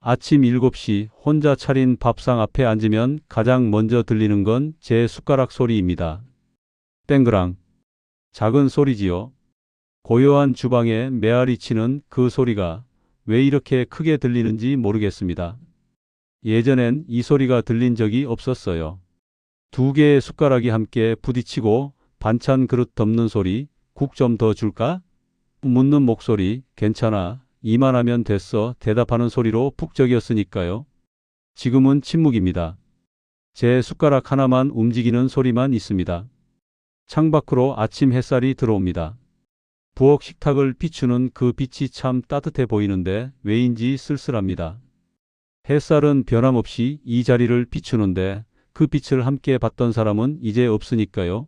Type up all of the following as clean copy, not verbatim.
아침 7시 혼자 차린 밥상 앞에 앉으면 가장 먼저 들리는 건 제 숟가락 소리입니다. 땡그랑. 작은 소리지요. 고요한 주방에 메아리 치는 그 소리가 왜 이렇게 크게 들리는지 모르겠습니다. 예전엔 이 소리가 들린 적이 없었어요. 두 개의 숟가락이 함께 부딪히고 반찬 그릇 덮는 소리, 국 좀 더 줄까? 묻는 목소리, 괜찮아, 이만하면 됐어, 대답하는 소리로 북적이었으니까요. 지금은 침묵입니다. 제 숟가락 하나만 움직이는 소리만 있습니다. 창밖으로 아침 햇살이 들어옵니다. 부엌 식탁을 비추는 그 빛이 참 따뜻해 보이는데 왜인지 쓸쓸합니다. 햇살은 변함없이 이 자리를 비추는데 그 빛을 함께 봤던 사람은 이제 없으니까요.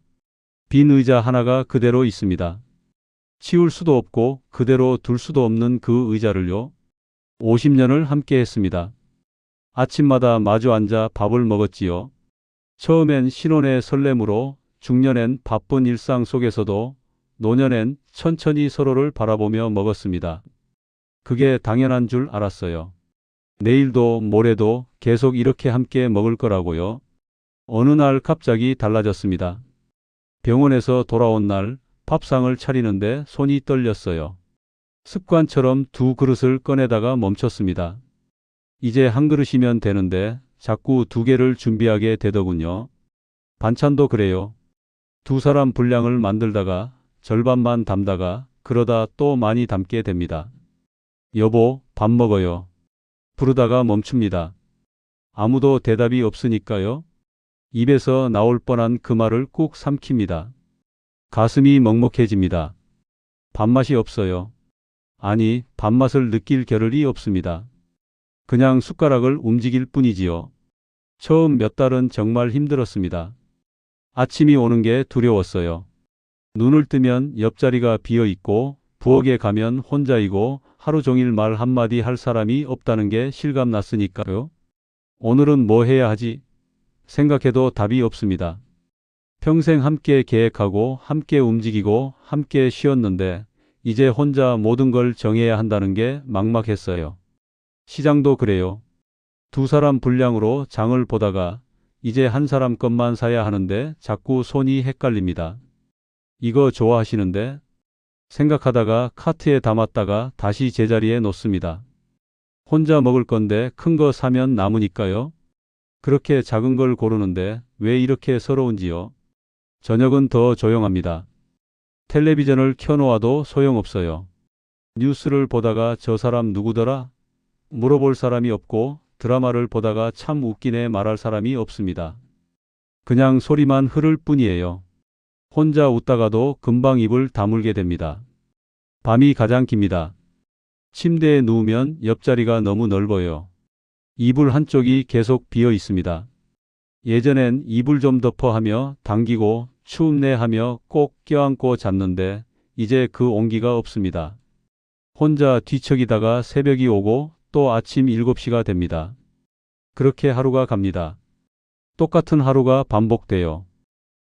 빈 의자 하나가 그대로 있습니다. 치울 수도 없고 그대로 둘 수도 없는 그 의자를요. 50년을 함께 했습니다. 아침마다 마주 앉아 밥을 먹었지요. 처음엔 신혼의 설렘으로, 중년엔 바쁜 일상 속에서도, 노년엔 천천히 서로를 바라보며 먹었습니다. 그게 당연한 줄 알았어요. 내일도 모레도 계속 이렇게 함께 먹을 거라고요. 어느 날 갑자기 달라졌습니다. 병원에서 돌아온 날 밥상을 차리는데 손이 떨렸어요. 습관처럼 두 그릇을 꺼내다가 멈췄습니다. 이제 한 그릇이면 되는데 자꾸 두 개를 준비하게 되더군요. 반찬도 그래요. 두 사람 분량을 만들다가 절반만 담다가 그러다 또 많이 담게 됩니다. 여보, 밥 먹어요. 부르다가 멈춥니다. 아무도 대답이 없으니까요. 입에서 나올 뻔한 그 말을 꾹 삼킵니다. 가슴이 먹먹해집니다. 밥맛이 없어요. 아니, 밥맛을 느낄 겨를이 없습니다. 그냥 숟가락을 움직일 뿐이지요. 처음 몇 달은 정말 힘들었습니다. 아침이 오는 게 두려웠어요. 눈을 뜨면 옆자리가 비어 있고 부엌에 가면 혼자이고 하루 종일 말 한마디 할 사람이 없다는 게 실감났으니까요. 오늘은 뭐 해야 하지? 생각해도 답이 없습니다. 평생 함께 계획하고 함께 움직이고 함께 쉬었는데 이제 혼자 모든 걸 정해야 한다는 게 막막했어요. 시장도 그래요. 두 사람 분량으로 장을 보다가 이제 한 사람 것만 사야 하는데 자꾸 손이 헷갈립니다. 이거 좋아하시는데? 생각하다가 카트에 담았다가 다시 제자리에 놓습니다. 혼자 먹을 건데 큰 거 사면 남으니까요. 그렇게 작은 걸 고르는데 왜 이렇게 서러운지요. 저녁은 더 조용합니다. 텔레비전을 켜놓아도 소용없어요. 뉴스를 보다가 저 사람 누구더라? 물어볼 사람이 없고 드라마를 보다가 참 웃기네 말할 사람이 없습니다. 그냥 소리만 흐를 뿐이에요. 혼자 웃다가도 금방 입을 다물게 됩니다. 밤이 가장 깁니다. 침대에 누우면 옆자리가 너무 넓어요. 이불 한쪽이 계속 비어 있습니다. 예전엔 이불 좀 덮어 하며 당기고 추운네 하며 꼭 껴안고 잤는데 이제 그 온기가 없습니다. 혼자 뒤척이다가 새벽이 오고 또 아침 7시가 됩니다. 그렇게 하루가 갑니다. 똑같은 하루가 반복돼요.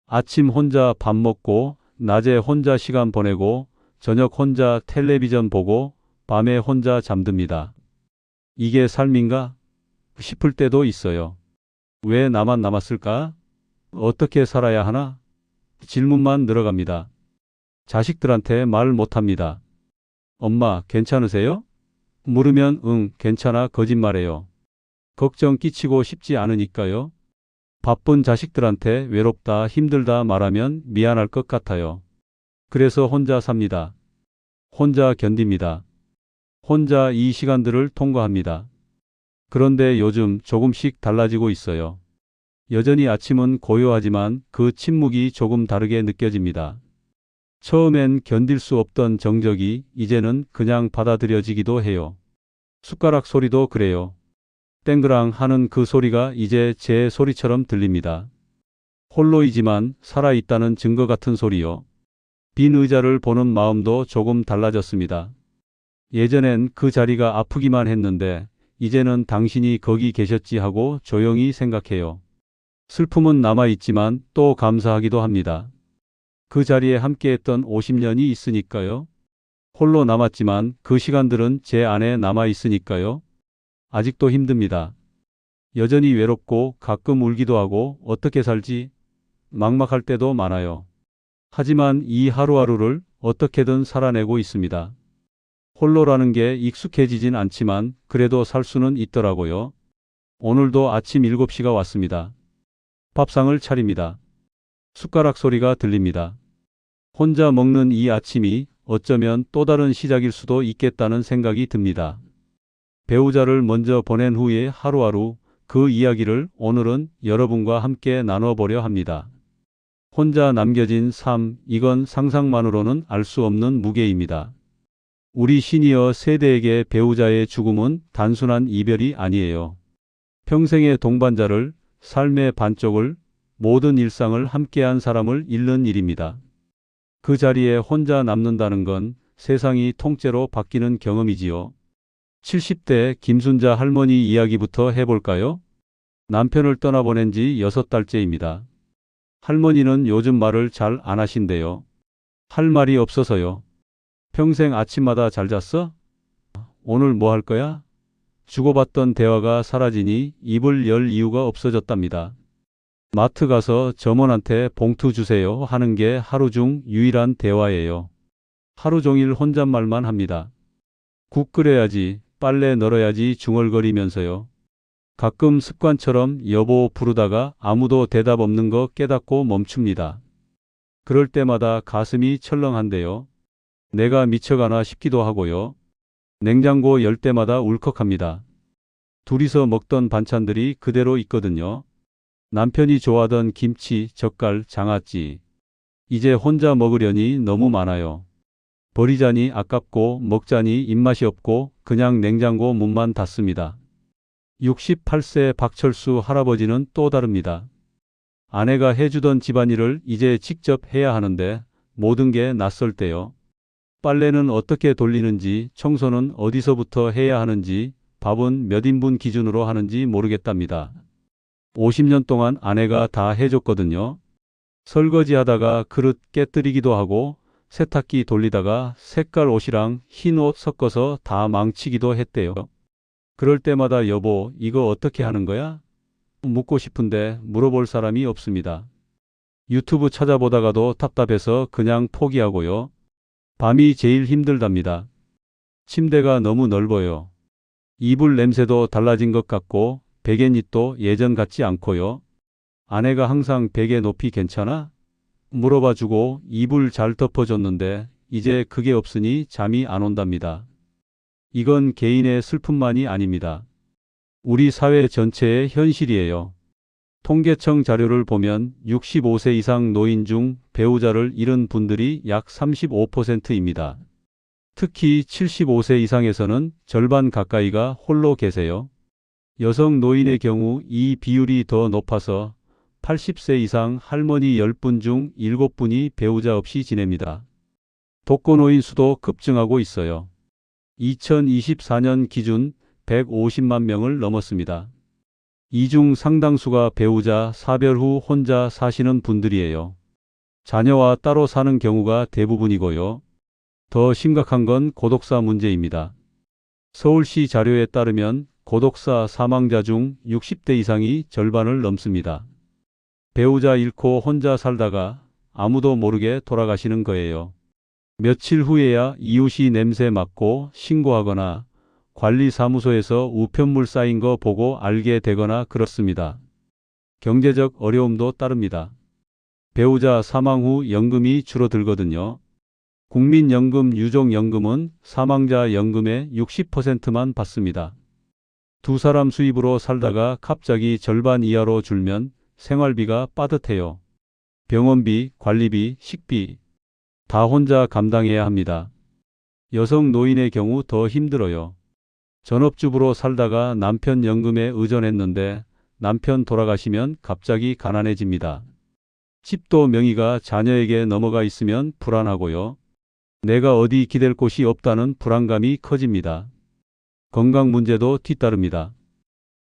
아침 혼자 밥 먹고 낮에 혼자 시간 보내고 저녁 혼자 텔레비전 보고 밤에 혼자 잠듭니다. 이게 삶인가? 싶을 때도 있어요. 왜 나만 남았을까? 어떻게 살아야 하나? 질문만 늘어갑니다. 자식들한테 말 못합니다. 엄마, 괜찮으세요? 물으면 응, 괜찮아, 거짓말해요. 걱정 끼치고 싶지 않으니까요. 바쁜 자식들한테 외롭다, 힘들다 말하면 미안할 것 같아요. 그래서 혼자 삽니다. 혼자 견딥니다. 혼자 이 시간들을 통과합니다. 그런데 요즘 조금씩 달라지고 있어요. 여전히 아침은 고요하지만 그 침묵이 조금 다르게 느껴집니다. 처음엔 견딜 수 없던 정적이 이제는 그냥 받아들여지기도 해요. 숟가락 소리도 그래요. 땡그랑 하는 그 소리가 이제 제 소리처럼 들립니다. 홀로이지만 살아있다는 증거 같은 소리요. 빈 의자를 보는 마음도 조금 달라졌습니다. 예전엔 그 자리가 아프기만 했는데 이제는 당신이 거기 계셨지 하고 조용히 생각해요. 슬픔은 남아있지만 또 감사하기도 합니다. 그 자리에 함께했던 50년이 있으니까요. 홀로 남았지만 그 시간들은 제 안에 남아있으니까요. 아직도 힘듭니다. 여전히 외롭고 가끔 울기도 하고 어떻게 살지? 막막할 때도 많아요. 하지만 이 하루하루를 어떻게든 살아내고 있습니다. 홀로라는 게 익숙해지진 않지만 그래도 살 수는 있더라고요. 오늘도 아침 7시가 왔습니다. 밥상을 차립니다. 숟가락 소리가 들립니다. 혼자 먹는 이 아침이 어쩌면 또 다른 시작일 수도 있겠다는 생각이 듭니다. 배우자를 먼저 보낸 후에 하루하루 그 이야기를 오늘은 여러분과 함께 나눠보려 합니다. 혼자 남겨진 삶, 이건 상상만으로는 알 수 없는 무게입니다. 우리 시니어 세대에게 배우자의 죽음은 단순한 이별이 아니에요. 평생의 동반자를, 삶의 반쪽을, 모든 일상을 함께한 사람을 잃는 일입니다. 그 자리에 혼자 남는다는 건 세상이 통째로 바뀌는 경험이지요. 70대 김순자 할머니 이야기부터 해볼까요? 남편을 떠나보낸 지 6달째입니다. 할머니는 요즘 말을 잘 안 하신대요. 할 말이 없어서요. 평생 아침마다 잘 잤어? 오늘 뭐 할 거야? 주고받던 대화가 사라지니 입을 열 이유가 없어졌답니다. 마트 가서 점원한테 봉투 주세요 하는 게 하루 중 유일한 대화예요. 하루 종일 혼잣말만 합니다. 국 끓여야지, 빨래 널어야지 중얼거리면서요. 가끔 습관처럼 여보 부르다가 아무도 대답 없는 거 깨닫고 멈춥니다. 그럴 때마다 가슴이 철렁한데요. 내가 미쳐가나 싶기도 하고요. 냉장고 열 때마다 울컥합니다. 둘이서 먹던 반찬들이 그대로 있거든요. 남편이 좋아하던 김치, 젓갈, 장아찌. 이제 혼자 먹으려니 너무 많아요. 버리자니 아깝고 먹자니 입맛이 없고 그냥 냉장고 문만 닫습니다. 68세 박철수 할아버지는 또 다릅니다. 아내가 해주던 집안일을 이제 직접 해야 하는데 모든 게 낯설 때요. 빨래는 어떻게 돌리는지, 청소는 어디서부터 해야 하는지, 밥은 몇 인분 기준으로 하는지 모르겠답니다. 50년 동안 아내가 다 해줬거든요. 설거지 하다가 그릇 깨뜨리기도 하고 세탁기 돌리다가 색깔 옷이랑 흰 옷 섞어서 다 망치기도 했대요. 그럴 때마다 여보, 이거 어떻게 하는 거야? 묻고 싶은데 물어볼 사람이 없습니다. 유튜브 찾아보다가도 답답해서 그냥 포기하고요. 밤이 제일 힘들답니다. 침대가 너무 넓어요. 이불 냄새도 달라진 것 같고 베갯잎도 예전 같지 않고요. 아내가 항상 베개 높이 괜찮아? 물어봐주고 이불 잘 덮어줬는데 이제 그게 없으니 잠이 안 온답니다. 이건 개인의 슬픔만이 아닙니다. 우리 사회 전체의 현실이에요. 통계청 자료를 보면 65세 이상 노인 중 배우자를 잃은 분들이 약 35%입니다. 특히 75세 이상에서는 절반 가까이가 홀로 계세요. 여성 노인의 경우 이 비율이 더 높아서 80세 이상 할머니 10분 중 7분이 배우자 없이 지냅니다. 독거노인 수도 급증하고 있어요. 2024년 기준 150만 명을 넘었습니다. 이 중 상당수가 배우자 사별 후 혼자 사시는 분들이에요. 자녀와 따로 사는 경우가 대부분이고요. 더 심각한 건 고독사 문제입니다. 서울시 자료에 따르면 고독사 사망자 중 60대 이상이 절반을 넘습니다. 배우자 잃고 혼자 살다가 아무도 모르게 돌아가시는 거예요. 며칠 후에야 이웃이 냄새 맡고 신고하거나 관리사무소에서 우편물 쌓인 거 보고 알게 되거나 그렇습니다. 경제적 어려움도 따릅니다. 배우자 사망 후 연금이 줄어들거든요. 국민연금 유족연금은 사망자 연금의 60%만 받습니다. 두 사람 수입으로 살다가 갑자기 절반 이하로 줄면 생활비가 빠듯해요. 병원비, 관리비, 식비 다 혼자 감당해야 합니다. 여성 노인의 경우 더 힘들어요. 전업주부로 살다가 남편 연금에 의존했는데 남편 돌아가시면 갑자기 가난해집니다. 집도 명의가 자녀에게 넘어가 있으면 불안하고요. 내가 어디 기댈 곳이 없다는 불안감이 커집니다. 건강 문제도 뒤따릅니다.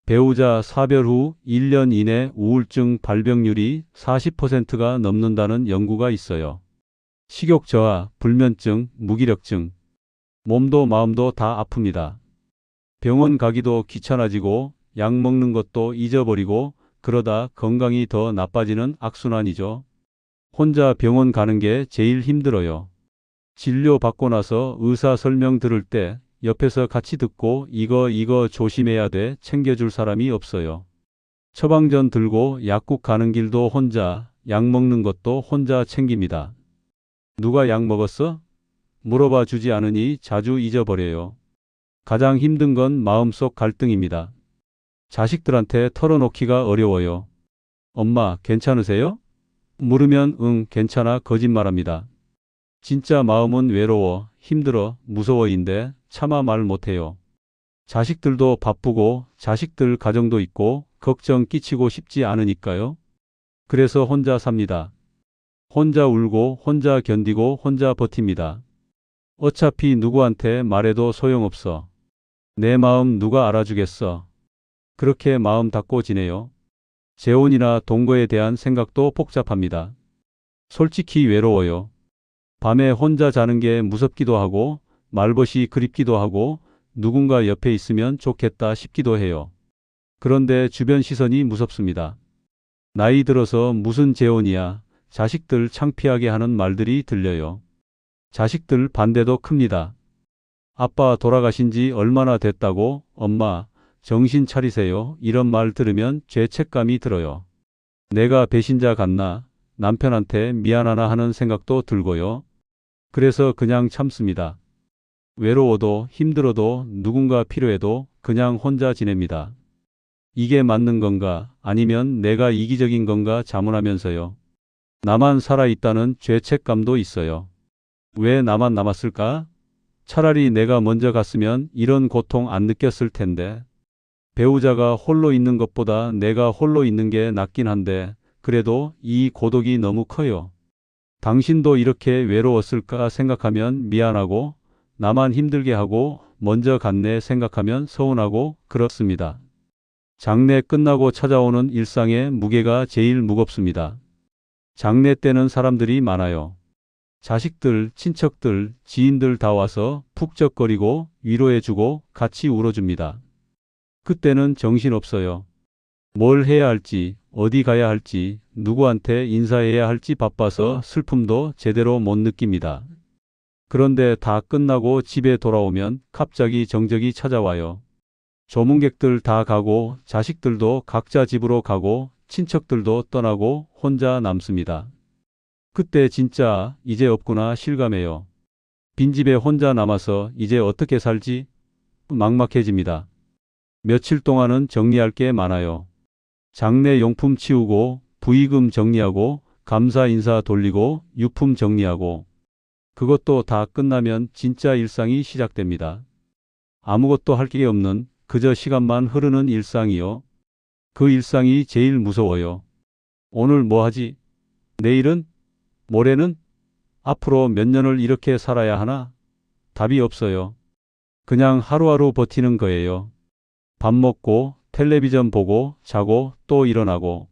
배우자 사별 후 1년 이내 우울증 발병률이 40%가 넘는다는 연구가 있어요. 식욕 저하, 불면증, 무기력증, 몸도 마음도 다 아픕니다. 병원 가기도 귀찮아지고 약 먹는 것도 잊어버리고 그러다 건강이 더 나빠지는 악순환이죠. 혼자 병원 가는 게 제일 힘들어요. 진료 받고 나서 의사 설명 들을 때 옆에서 같이 듣고 이거 조심해야 돼 챙겨줄 사람이 없어요. 처방전 들고 약국 가는 길도 혼자, 약 먹는 것도 혼자 챙깁니다. 누가 약 먹었어? 물어봐 주지 않으니 자주 잊어버려요. 가장 힘든 건 마음속 갈등입니다. 자식들한테 털어놓기가 어려워요. 엄마, 괜찮으세요? 물으면 응, 괜찮아 거짓말합니다. 진짜 마음은 외로워, 힘들어, 무서워인데 차마 말 못해요. 자식들도 바쁘고 자식들 가정도 있고 걱정 끼치고 싶지 않으니까요. 그래서 혼자 삽니다. 혼자 울고 혼자 견디고 혼자 버팁니다. 어차피 누구한테 말해도 소용없어. 내 마음 누가 알아주겠어. 그렇게 마음 닫고 지내요. 재혼이나 동거에 대한 생각도 복잡합니다. 솔직히 외로워요. 밤에 혼자 자는 게 무섭기도 하고 말벗이 그립기도 하고 누군가 옆에 있으면 좋겠다 싶기도 해요. 그런데 주변 시선이 무섭습니다. 나이 들어서 무슨 재혼이야. 자식들 창피하게 하는 말들이 들려요. 자식들 반대도 큽니다. 아빠 돌아가신 지 얼마나 됐다고? 엄마, 정신 차리세요. 이런 말 들으면 죄책감이 들어요. 내가 배신자 같나? 남편한테 미안하나 하는 생각도 들고요. 그래서 그냥 참습니다. 외로워도 힘들어도 누군가 필요해도 그냥 혼자 지냅니다. 이게 맞는 건가? 아니면 내가 이기적인 건가 자문하면서요. 나만 살아있다는 죄책감도 있어요. 왜 나만 남았을까? 차라리 내가 먼저 갔으면 이런 고통 안 느꼈을 텐데. 배우자가 홀로 있는 것보다 내가 홀로 있는 게 낫긴 한데 그래도 이 고독이 너무 커요. 당신도 이렇게 외로웠을까 생각하면 미안하고 나만 힘들게 하고 먼저 갔네 생각하면 서운하고 그렇습니다. 장례 끝나고 찾아오는 일상의 무게가 제일 무겁습니다. 장례 때는 사람들이 많아요. 자식들, 친척들, 지인들 다 와서 푹적거리고 위로해주고 같이 울어줍니다. 그때는 정신없어요. 뭘 해야 할지, 어디 가야 할지, 누구한테 인사해야 할지 바빠서 슬픔도 제대로 못 느낍니다. 그런데 다 끝나고 집에 돌아오면 갑자기 정적이 찾아와요. 조문객들 다 가고 자식들도 각자 집으로 가고 친척들도 떠나고 혼자 남습니다. 그때 진짜 이제 없구나 실감해요. 빈집에 혼자 남아서 이제 어떻게 살지? 막막해집니다. 며칠 동안은 정리할 게 많아요. 장례 용품 치우고 부의금 정리하고 감사 인사 돌리고 유품 정리하고 그것도 다 끝나면 진짜 일상이 시작됩니다. 아무것도 할 게 없는 그저 시간만 흐르는 일상이요. 그 일상이 제일 무서워요. 오늘 뭐 하지? 내일은? 모레는? 앞으로 몇 년을 이렇게 살아야 하나? 답이 없어요. 그냥 하루하루 버티는 거예요. 밥 먹고 텔레비전 보고 자고 또 일어나고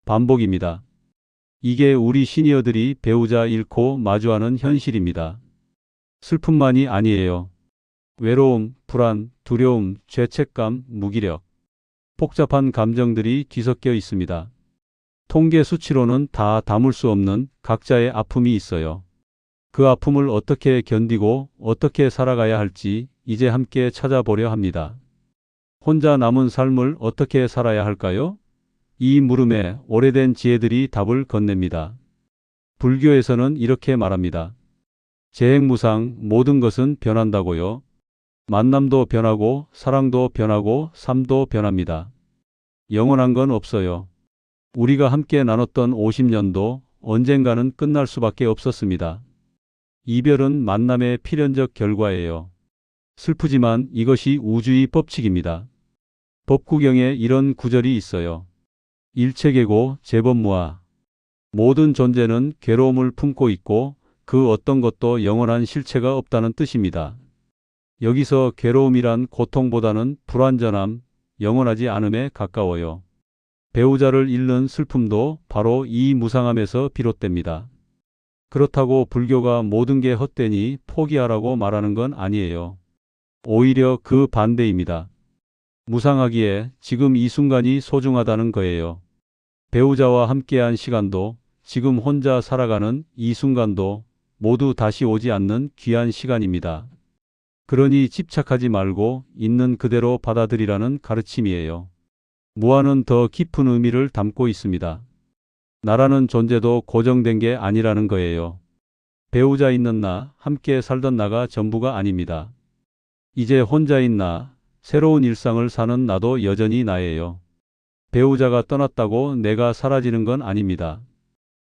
반복입니다. 이게 우리 시니어들이 배우자 잃고 마주하는 현실입니다. 슬픔만이 아니에요. 외로움, 불안, 두려움, 죄책감, 무기력. 복잡한 감정들이 뒤섞여 있습니다. 통계 수치로는 다 담을 수 없는 각자의 아픔이 있어요. 그 아픔을 어떻게 견디고 어떻게 살아가야 할지 이제 함께 찾아보려 합니다. 혼자 남은 삶을 어떻게 살아야 할까요? 이 물음에 오래된 지혜들이 답을 건넵니다. 불교에서는 이렇게 말합니다. 재행무상 모든 것은 변한다고요. 만남도 변하고 사랑도 변하고 삶도 변합니다. 영원한 건 없어요. 우리가 함께 나눴던 50년도 언젠가는 끝날 수밖에 없었습니다. 이별은 만남의 필연적 결과예요. 슬프지만 이것이 우주의 법칙입니다. 법구경에 이런 구절이 있어요. 일체계고 제법무아. 모든 존재는 괴로움을 품고 있고 그 어떤 것도 영원한 실체가 없다는 뜻입니다. 여기서 괴로움이란 고통보다는 불완전함, 영원하지 않음에 가까워요. 배우자를 잃는 슬픔도 바로 이 무상함에서 비롯됩니다. 그렇다고 불교가 모든 게 헛되니 포기하라고 말하는 건 아니에요. 오히려 그 반대입니다. 무상하기에 지금 이 순간이 소중하다는 거예요. 배우자와 함께한 시간도, 지금 혼자 살아가는 이 순간도 모두 다시 오지 않는 귀한 시간입니다. 그러니 집착하지 말고 있는 그대로 받아들이라는 가르침이에요. 무한은 더 깊은 의미를 담고 있습니다. 나라는 존재도 고정된 게 아니라는 거예요. 배우자 있는 나, 함께 살던 나가 전부가 아닙니다. 이제 혼자인 나, 새로운 일상을 사는 나도 여전히 나예요. 배우자가 떠났다고 내가 사라지는 건 아닙니다.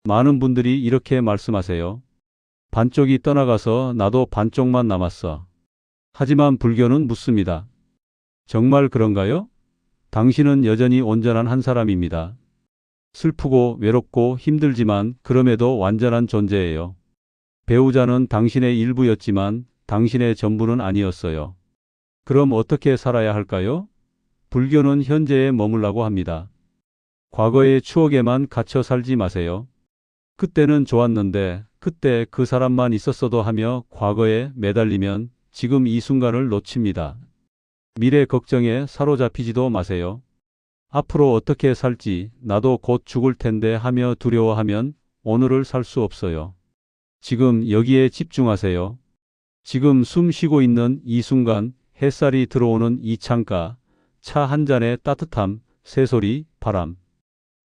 많은 분들이 이렇게 말씀하세요. 반쪽이 떠나가서 나도 반쪽만 남았어. 하지만 불교는 묻습니다. 정말 그런가요? 당신은 여전히 온전한 한 사람입니다. 슬프고 외롭고 힘들지만 그럼에도 완전한 존재예요. 배우자는 당신의 일부였지만 당신의 전부는 아니었어요. 그럼 어떻게 살아야 할까요? 불교는 현재에 머물라고 합니다. 과거의 추억에만 갇혀 살지 마세요. 그때는 좋았는데, 그때 그 사람만 있었어도 하며 과거에 매달리면 지금 이 순간을 놓칩니다. 미래 걱정에 사로잡히지도 마세요. 앞으로 어떻게 살지, 나도 곧 죽을 텐데 하며 두려워하면 오늘을 살 수 없어요. 지금 여기에 집중하세요. 지금 숨 쉬고 있는 이 순간, 햇살이 들어오는 이 창가, 차 한 잔의 따뜻함, 새소리, 바람.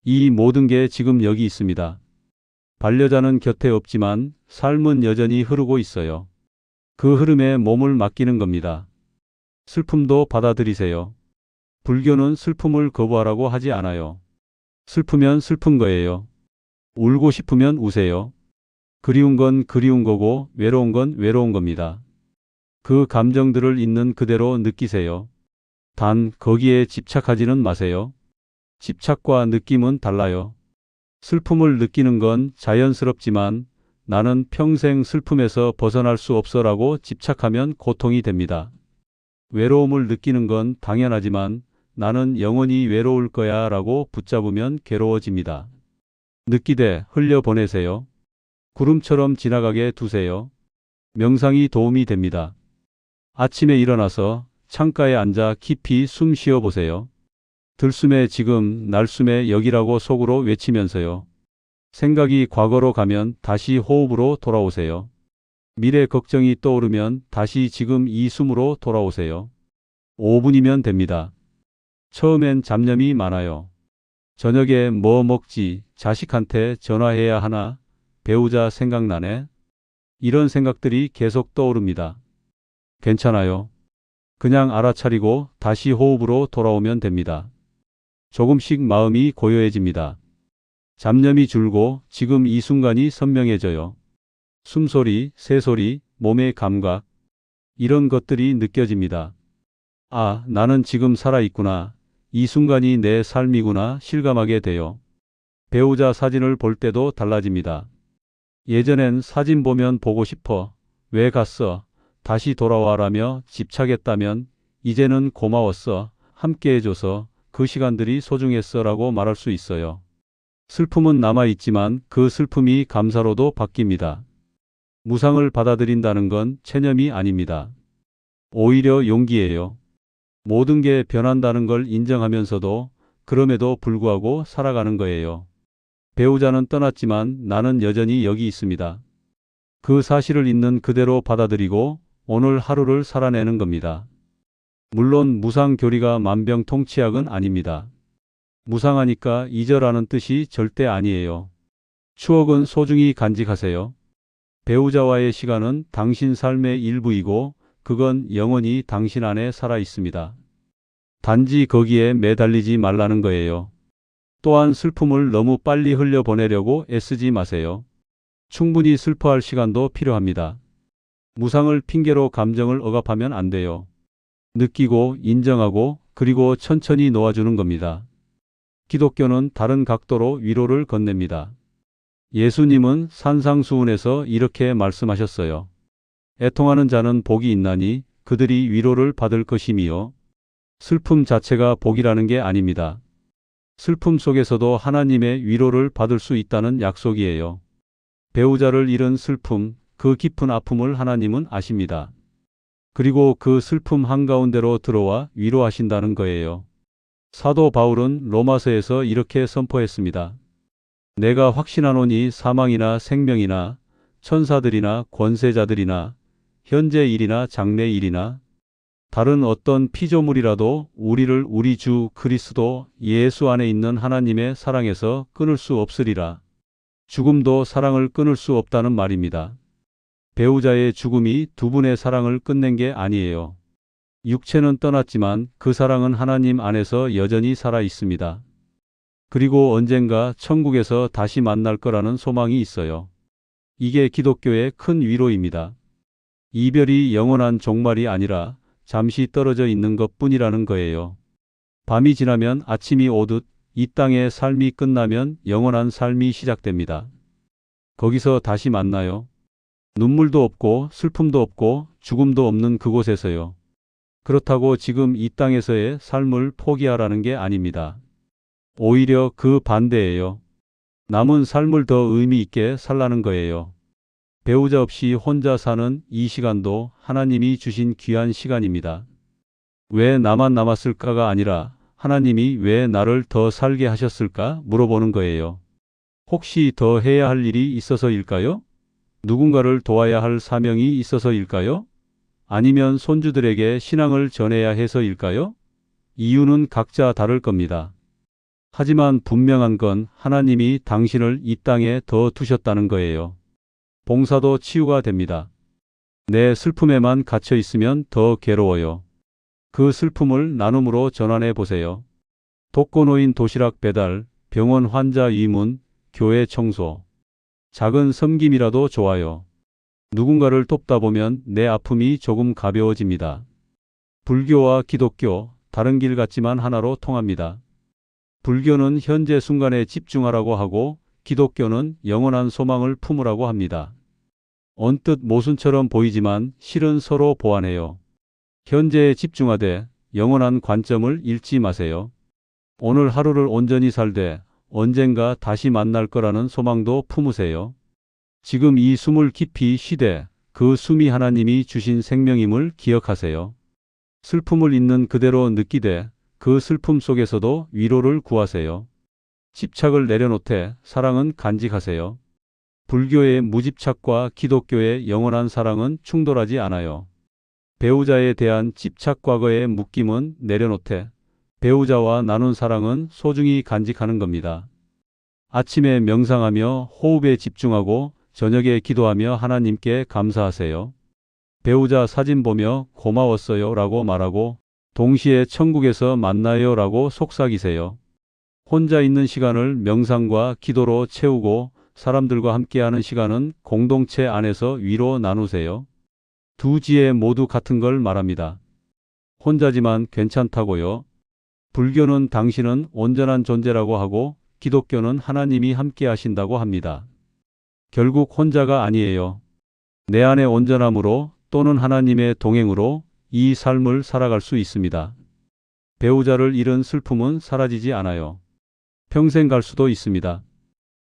이 모든 게 지금 여기 있습니다. 반려자는 곁에 없지만 삶은 여전히 흐르고 있어요. 그 흐름에 몸을 맡기는 겁니다. 슬픔도 받아들이세요. 불교는 슬픔을 거부하라고 하지 않아요. 슬프면 슬픈 거예요. 울고 싶으면 우세요. 그리운 건 그리운 거고 외로운 건 외로운 겁니다. 그 감정들을 있는 그대로 느끼세요. 단 거기에 집착하지는 마세요. 집착과 느낌은 달라요. 슬픔을 느끼는 건 자연스럽지만 나는 평생 슬픔에서 벗어날 수 없어라고 집착하면 고통이 됩니다. 외로움을 느끼는 건 당연하지만 나는 영원히 외로울 거야 라고 붙잡으면 괴로워집니다. 느끼되 흘려보내세요. 구름처럼 지나가게 두세요. 명상이 도움이 됩니다. 아침에 일어나서 창가에 앉아 깊이 숨 쉬어 보세요. 들숨에 지금, 날숨에 여기라고 속으로 외치면서요. 생각이 과거로 가면 다시 호흡으로 돌아오세요. 미래 걱정이 떠오르면 다시 지금 이 숨으로 돌아오세요. 5분이면 됩니다. 처음엔 잡념이 많아요. 저녁에 뭐 먹지, 자식한테 전화해야 하나, 배우자 생각나네. 이런 생각들이 계속 떠오릅니다. 괜찮아요. 그냥 알아차리고 다시 호흡으로 돌아오면 됩니다. 조금씩 마음이 고요해집니다. 잡념이 줄고 지금 이 순간이 선명해져요. 숨소리, 새소리, 몸의 감각, 이런 것들이 느껴집니다. 아, 나는 지금 살아있구나. 이 순간이 내 삶이구나 실감하게 돼요. 배우자 사진을 볼 때도 달라집니다. 예전엔 사진 보면 보고 싶어. 왜 갔어? 다시 돌아와라며 집착했다면 이제는 고마웠어. 함께 해줘서 그 시간들이 소중했어 라고 말할 수 있어요. 슬픔은 남아있지만 그 슬픔이 감사로도 바뀝니다. 무상을 받아들인다는 건 체념이 아닙니다. 오히려 용기예요. 모든 게 변한다는 걸 인정하면서도 그럼에도 불구하고 살아가는 거예요. 배우자는 떠났지만 나는 여전히 여기 있습니다. 그 사실을 있는 그대로 받아들이고 오늘 하루를 살아내는 겁니다. 물론 무상교리가 만병통치약은 아닙니다. 무상하니까 잊어라는 뜻이 절대 아니에요. 추억은 소중히 간직하세요. 배우자와의 시간은 당신 삶의 일부이고 그건 영원히 당신 안에 살아 있습니다. 단지 거기에 매달리지 말라는 거예요. 또한 슬픔을 너무 빨리 흘려보내려고 애쓰지 마세요. 충분히 슬퍼할 시간도 필요합니다. 무상을 핑계로 감정을 억압하면 안 돼요. 느끼고 인정하고 그리고 천천히 놓아주는 겁니다. 기독교는 다른 각도로 위로를 건넵니다. 예수님은 산상수훈에서 이렇게 말씀하셨어요. 애통하는 자는 복이 있나니 그들이 위로를 받을 것임이요. 슬픔 자체가 복이라는 게 아닙니다. 슬픔 속에서도 하나님의 위로를 받을 수 있다는 약속이에요. 배우자를 잃은 슬픔, 그 깊은 아픔을 하나님은 아십니다. 그리고 그 슬픔 한가운데로 들어와 위로하신다는 거예요. 사도 바울은 로마서에서 이렇게 선포했습니다. 내가 확신하노니 사망이나 생명이나 천사들이나 권세자들이나 현재 일이나 장래 일이나 다른 어떤 피조물이라도 우리를 우리 주 그리스도 예수 안에 있는 하나님의 사랑에서 끊을 수 없으리라. 죽음도 사랑을 끊을 수 없다는 말입니다. 배우자의 죽음이 두 분의 사랑을 끝낸 게 아니에요. 육체는 떠났지만 그 사랑은 하나님 안에서 여전히 살아 있습니다. 그리고 언젠가 천국에서 다시 만날 거라는 소망이 있어요. 이게 기독교의 큰 위로입니다. 이별이 영원한 종말이 아니라 잠시 떨어져 있는 것뿐이라는 거예요. 밤이 지나면 아침이 오듯 이 땅의 삶이 끝나면 영원한 삶이 시작됩니다. 거기서 다시 만나요. 눈물도 없고 슬픔도 없고 죽음도 없는 그곳에서요. 그렇다고 지금 이 땅에서의 삶을 포기하라는 게 아닙니다. 오히려 그 반대예요. 남은 삶을 더 의미 있게 살라는 거예요. 배우자 없이 혼자 사는 이 시간도 하나님이 주신 귀한 시간입니다. 왜 나만 남았을까가 아니라 하나님이 왜 나를 더 살게 하셨을까 물어보는 거예요. 혹시 더 해야 할 일이 있어서일까요? 누군가를 도와야 할 사명이 있어서일까요? 아니면 손주들에게 신앙을 전해야 해서일까요? 이유는 각자 다를 겁니다. 하지만 분명한 건 하나님이 당신을 이 땅에 더 두셨다는 거예요. 봉사도 치유가 됩니다. 내 슬픔에만 갇혀 있으면 더 괴로워요. 그 슬픔을 나눔으로 전환해 보세요. 독거노인 도시락 배달, 병원 환자 입문, 교회 청소. 작은 섬김이라도 좋아요. 누군가를 돕다 보면 내 아픔이 조금 가벼워집니다. 불교와 기독교, 다른 길 같지만 하나로 통합니다. 불교는 현재 순간에 집중하라고 하고 기독교는 영원한 소망을 품으라고 합니다. 언뜻 모순처럼 보이지만 실은 서로 보완해요. 현재에 집중하되 영원한 관점을 잃지 마세요. 오늘 하루를 온전히 살되 언젠가 다시 만날 거라는 소망도 품으세요. 지금 이 숨을 깊이 쉬되 그 숨이 하나님이 주신 생명임을 기억하세요. 슬픔을 있는 그대로 느끼되 그 슬픔 속에서도 위로를 구하세요. 집착을 내려놓되 사랑은 간직하세요. 불교의 무집착과 기독교의 영원한 사랑은 충돌하지 않아요. 배우자에 대한 집착 과거의 묶임은 내려놓되 배우자와 나눈 사랑은 소중히 간직하는 겁니다. 아침에 명상하며 호흡에 집중하고 저녁에 기도하며 하나님께 감사하세요. 배우자 사진 보며 고마웠어요 라고 말하고 동시에 천국에서 만나요 라고 속삭이세요. 혼자 있는 시간을 명상과 기도로 채우고 사람들과 함께하는 시간은 공동체 안에서 위로 나누세요. 두 지혜 모두 같은 걸 말합니다. 혼자지만 괜찮다고요. 불교는 당신은 온전한 존재라고 하고 기독교는 하나님이 함께 하신다고 합니다. 결국 혼자가 아니에요. 내 안의 온전함으로 또는 하나님의 동행으로 이 삶을 살아갈 수 있습니다. 배우자를 잃은 슬픔은 사라지지 않아요. 평생 갈 수도 있습니다.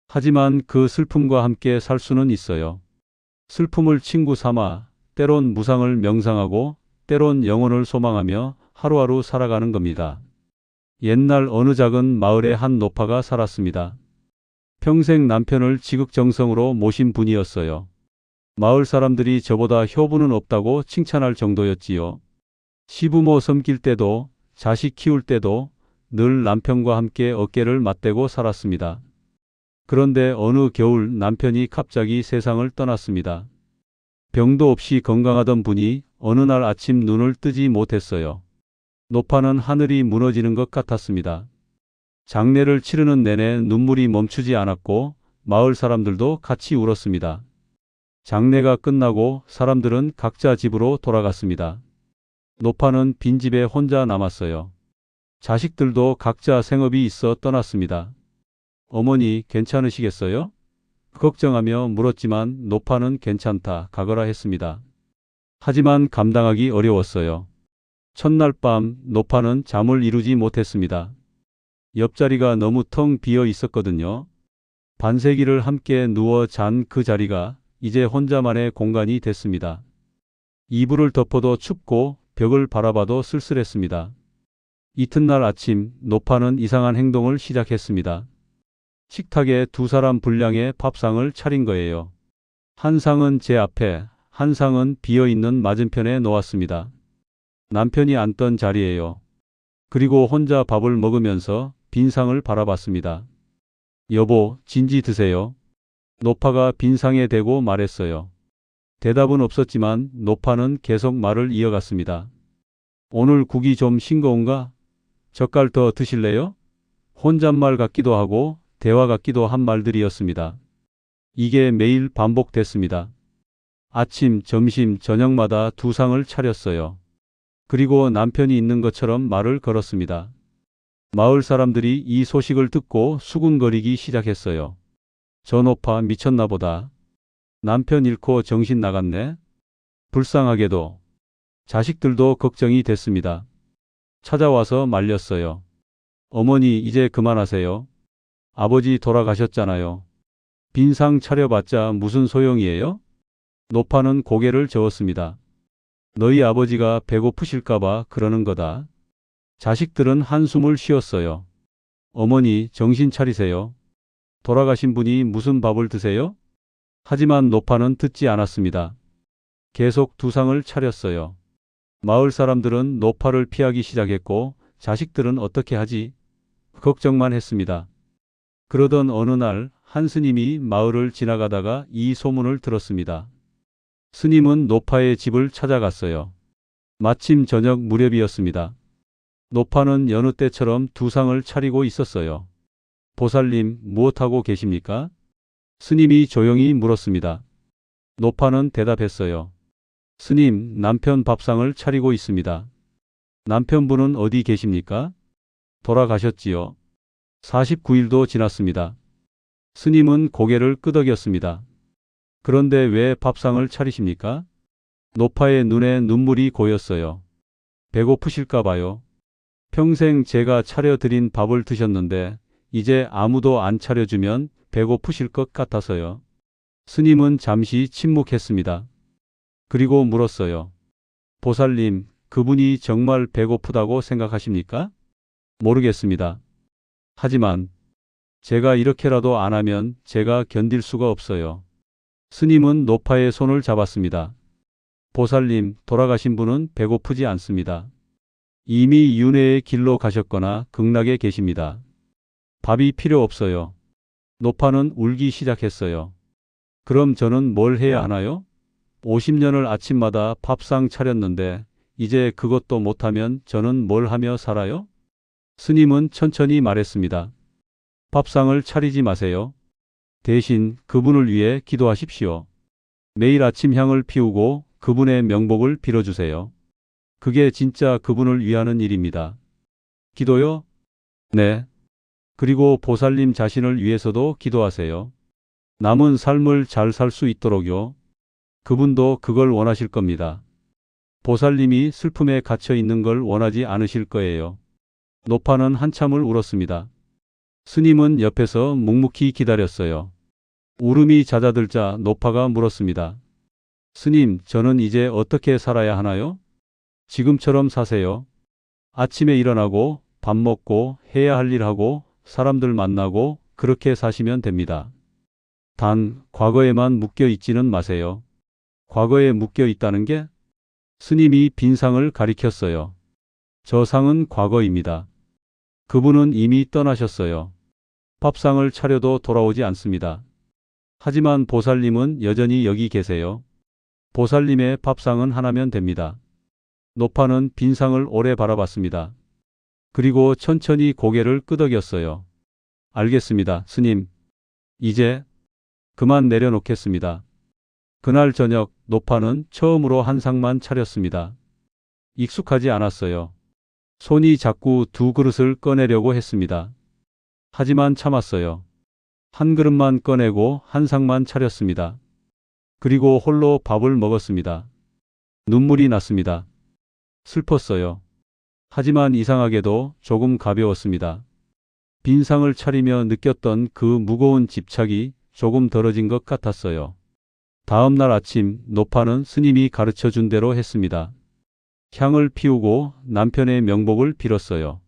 하지만 그 슬픔과 함께 살 수는 있어요. 슬픔을 친구 삼아 때론 무상을 명상하고 때론 영혼을 소망하며 하루하루 살아가는 겁니다. 옛날 어느 작은 마을에 한 노파가 살았습니다. 평생 남편을 지극정성으로 모신 분이었어요. 마을 사람들이 저보다 효부는 없다고 칭찬할 정도였지요. 시부모 섬길 때도 자식 키울 때도 늘 남편과 함께 어깨를 맞대고 살았습니다. 그런데 어느 겨울 남편이 갑자기 세상을 떠났습니다. 병도 없이 건강하던 분이 어느 날 아침 눈을 뜨지 못했어요. 노파는 하늘이 무너지는 것 같았습니다. 장례를 치르는 내내 눈물이 멈추지 않았고 마을 사람들도 같이 울었습니다. 장례가 끝나고 사람들은 각자 집으로 돌아갔습니다. 노파는 빈집에 혼자 남았어요. 자식들도 각자 생업이 있어 떠났습니다. 어머니 괜찮으시겠어요? 걱정하며 물었지만 노파는 괜찮다 가거라 했습니다. 하지만 감당하기 어려웠어요. 첫날 밤 노파는 잠을 이루지 못했습니다. 옆자리가 너무 텅 비어 있었거든요. 반세기를 함께 누워 잔 그 자리가 이제 혼자만의 공간이 됐습니다. 이불을 덮어도 춥고 벽을 바라봐도 쓸쓸했습니다. 이튿날 아침 노파는 이상한 행동을 시작했습니다. 식탁에 두 사람 분량의 밥상을 차린 거예요. 한 상은 제 앞에, 한 상은 비어있는 맞은편에 놓았습니다. 남편이 앉던 자리예요. 그리고 혼자 밥을 먹으면서 빈 상을 바라봤습니다. 여보, 진지 드세요. 노파가 빈 상에 대고 말했어요. 대답은 없었지만 노파는 계속 말을 이어갔습니다. 오늘 국이 좀 싱거운가? 젓갈 더 드실래요? 혼잣말 같기도 하고 대화 같기도 한 말들이었습니다. 이게 매일 반복됐습니다. 아침, 점심, 저녁마다 두 상을 차렸어요. 그리고 남편이 있는 것처럼 말을 걸었습니다. 마을 사람들이 이 소식을 듣고 수군거리기 시작했어요. 저 노파 미쳤나 보다. 남편 잃고 정신 나갔네. 불쌍하게도 자식들도 걱정이 됐습니다. 찾아와서 말렸어요. 어머니 이제 그만하세요. 아버지 돌아가셨잖아요. 빈상 차려봤자 무슨 소용이에요? 노파는 고개를 저었습니다. 너희 아버지가 배고프실까봐 그러는 거다. 자식들은 한숨을 쉬었어요. 어머니 정신 차리세요. 돌아가신 분이 무슨 밥을 드세요? 하지만 노파는 듣지 않았습니다. 계속 두 상을 차렸어요. 마을 사람들은 노파를 피하기 시작했고 자식들은 어떻게 하지? 걱정만 했습니다. 그러던 어느 날 한 스님이 마을을 지나가다가 이 소문을 들었습니다. 스님은 노파의 집을 찾아갔어요. 마침 저녁 무렵이었습니다. 노파는 여느 때처럼 두 상을 차리고 있었어요. 보살님, 무엇하고 계십니까? 스님이 조용히 물었습니다. 노파는 대답했어요. 스님, 남편 밥상을 차리고 있습니다. 남편분은 어디 계십니까? 돌아가셨지요. 49일도 지났습니다. 스님은 고개를 끄덕였습니다. 그런데 왜 밥상을 차리십니까? 노파의 눈에 눈물이 고였어요. 배고프실까 봐요. 평생 제가 차려드린 밥을 드셨는데 이제 아무도 안 차려주면 배고프실 것 같아서요. 스님은 잠시 침묵했습니다. 그리고 물었어요. 보살님, 그분이 정말 배고프다고 생각하십니까? 모르겠습니다. 하지만 제가 이렇게라도 안 하면 제가 견딜 수가 없어요. 스님은 노파의 손을 잡았습니다. 보살님, 돌아가신 분은 배고프지 않습니다. 이미 윤회의 길로 가셨거나 극락에 계십니다. 밥이 필요 없어요. 노파는 울기 시작했어요. 그럼 저는 뭘 해야 하나요? 50년을 아침마다 밥상 차렸는데 이제 그것도 못하면 저는 뭘 하며 살아요? 스님은 천천히 말했습니다. 밥상을 차리지 마세요. 대신 그분을 위해 기도하십시오. 매일 아침 향을 피우고 그분의 명복을 빌어주세요. 그게 진짜 그분을 위하는 일입니다. 기도요? 네. 그리고 보살님 자신을 위해서도 기도하세요. 남은 삶을 잘 살 수 있도록요. 그분도 그걸 원하실 겁니다. 보살님이 슬픔에 갇혀 있는 걸 원하지 않으실 거예요. 노파는 한참을 울었습니다. 스님은 옆에서 묵묵히 기다렸어요. 울음이 잦아들자 노파가 물었습니다. 스님, 저는 이제 어떻게 살아야 하나요? 지금처럼 사세요. 아침에 일어나고 밥 먹고 해야 할 일 하고 사람들 만나고 그렇게 사시면 됩니다. 단 과거에만 묶여 있지는 마세요. 과거에 묶여 있다는 게? 스님이 빈 상을 가리켰어요. 저 상은 과거입니다. 그분은 이미 떠나셨어요. 밥상을 차려도 돌아오지 않습니다. 하지만 보살님은 여전히 여기 계세요. 보살님의 밥상은 하나면 됩니다. 노파는 빈 상을 오래 바라봤습니다. 그리고 천천히 고개를 끄덕였어요. 알겠습니다, 스님. 이제 그만 내려놓겠습니다. 그날 저녁 노파는 처음으로 한 상만 차렸습니다. 익숙하지 않았어요. 손이 자꾸 두 그릇을 꺼내려고 했습니다. 하지만 참았어요. 한 그릇만 꺼내고 한 상만 차렸습니다. 그리고 홀로 밥을 먹었습니다. 눈물이 났습니다. 슬펐어요. 하지만 이상하게도 조금 가벼웠습니다. 빈 상을 차리며 느꼈던 그 무거운 집착이 조금 덜어진 것 같았어요. 다음 날 아침 노파는 스님이 가르쳐 준 대로 했습니다. 향을 피우고 남편의 명복을 빌었어요.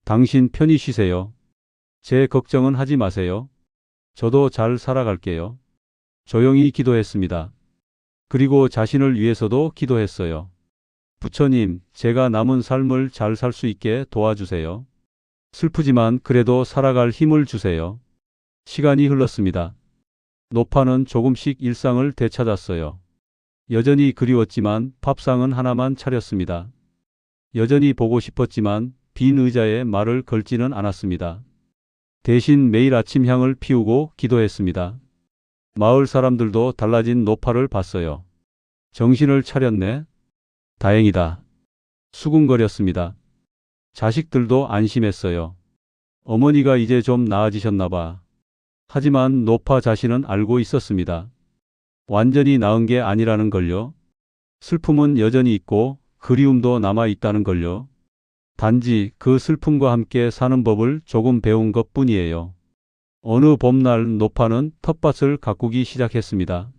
당신 편히 쉬세요. 제 걱정은 하지 마세요. 저도 잘 살아갈게요. 조용히 기도했습니다. 그리고 자신을 위해서도 기도했어요. 부처님, 제가 남은 삶을 잘 살 수 있게 도와주세요. 슬프지만 그래도 살아갈 힘을 주세요. 시간이 흘렀습니다. 노파는 조금씩 일상을 되찾았어요. 여전히 그리웠지만 밥상은 하나만 차렸습니다. 여전히 보고 싶었지만 빈 의자에 말을 걸지는 않았습니다. 대신 매일 아침 향을 피우고 기도했습니다. 마을 사람들도 달라진 노파를 봤어요. 정신을 차렸네. 다행이다. 수군거렸습니다. 자식들도 안심했어요. 어머니가 이제 좀 나아지셨나 봐. 하지만 노파 자신은 알고 있었습니다. 완전히 나은 게 아니라는 걸요. 슬픔은 여전히 있고 그리움도 남아 있다는 걸요. 단지 그 슬픔과 함께 사는 법을 조금 배운 것 뿐이에요. 어느 봄날 노파는 텃밭을 가꾸기 시작했습니다.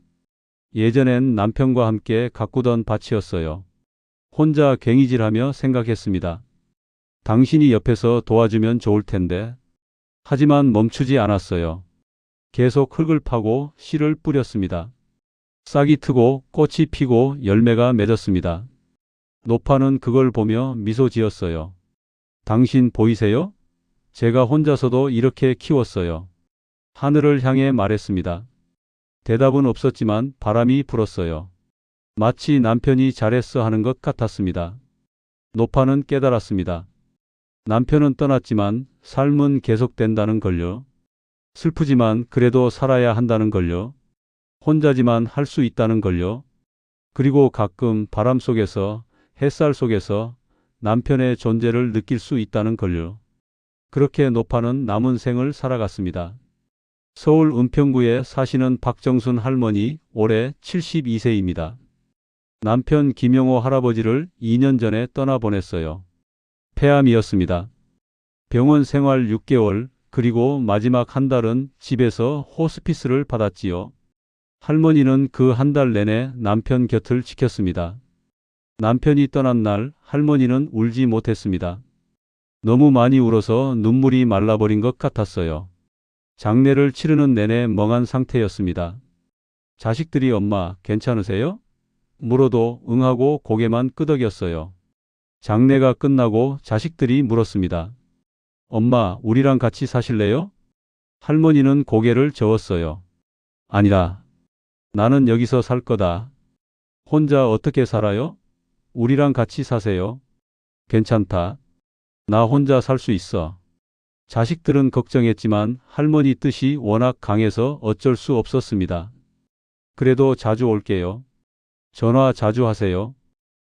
예전엔 남편과 함께 가꾸던 밭이었어요. 혼자 괭이질하며 생각했습니다. 당신이 옆에서 도와주면 좋을 텐데. 하지만 멈추지 않았어요. 계속 흙을 파고 씨를 뿌렸습니다. 싹이 트고 꽃이 피고 열매가 맺었습니다. 노파는 그걸 보며 미소 지었어요. 당신 보이세요? 제가 혼자서도 이렇게 키웠어요. 하늘을 향해 말했습니다. 대답은 없었지만 바람이 불었어요. 마치 남편이 잘했어 하는 것 같았습니다. 노파는 깨달았습니다. 남편은 떠났지만 삶은 계속된다는 걸요. 슬프지만 그래도 살아야 한다는 걸요. 혼자지만 할 수 있다는 걸요. 그리고 가끔 바람 속에서, 햇살 속에서 남편의 존재를 느낄 수 있다는 걸요. 그렇게 노파는 남은 생을 살아갔습니다. 서울 은평구에 사시는 박정순 할머니, 올해 72세입니다. 남편 김영호 할아버지를 2년 전에 떠나보냈어요. 폐암이었습니다. 병원 생활 6개월, 그리고 마지막 한 달은 집에서 호스피스를 받았지요. 할머니는 그 한 달 내내 남편 곁을 지켰습니다. 남편이 떠난 날 할머니는 울지 못했습니다. 너무 많이 울어서 눈물이 말라버린 것 같았어요. 장례를 치르는 내내 멍한 상태였습니다. 자식들이 엄마 괜찮으세요? 물어도 응하고 고개만 끄덕였어요. 장례가 끝나고 자식들이 물었습니다. 엄마, 우리랑 같이 사실래요? 할머니는 고개를 저었어요. 아니다. 나는 여기서 살 거다. 혼자 어떻게 살아요? 우리랑 같이 사세요. 괜찮다. 나 혼자 살 수 있어. 자식들은 걱정했지만 할머니 뜻이 워낙 강해서 어쩔 수 없었습니다. 그래도 자주 올게요. 전화 자주 하세요.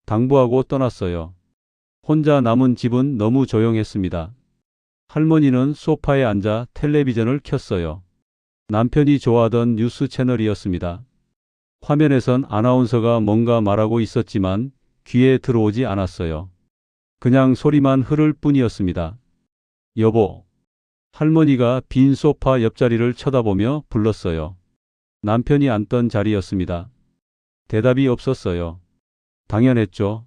당부하고 떠났어요. 혼자 남은 집은 너무 조용했습니다. 할머니는 소파에 앉아 텔레비전을 켰어요. 남편이 좋아하던 뉴스 채널이었습니다. 화면에선 아나운서가 뭔가 말하고 있었지만 귀에 들어오지 않았어요. 그냥 소리만 흐를 뿐이었습니다. 여보. 할머니가 빈 소파 옆자리를 쳐다보며 불렀어요. 남편이 앉던 자리였습니다. 대답이 없었어요. 당연했죠.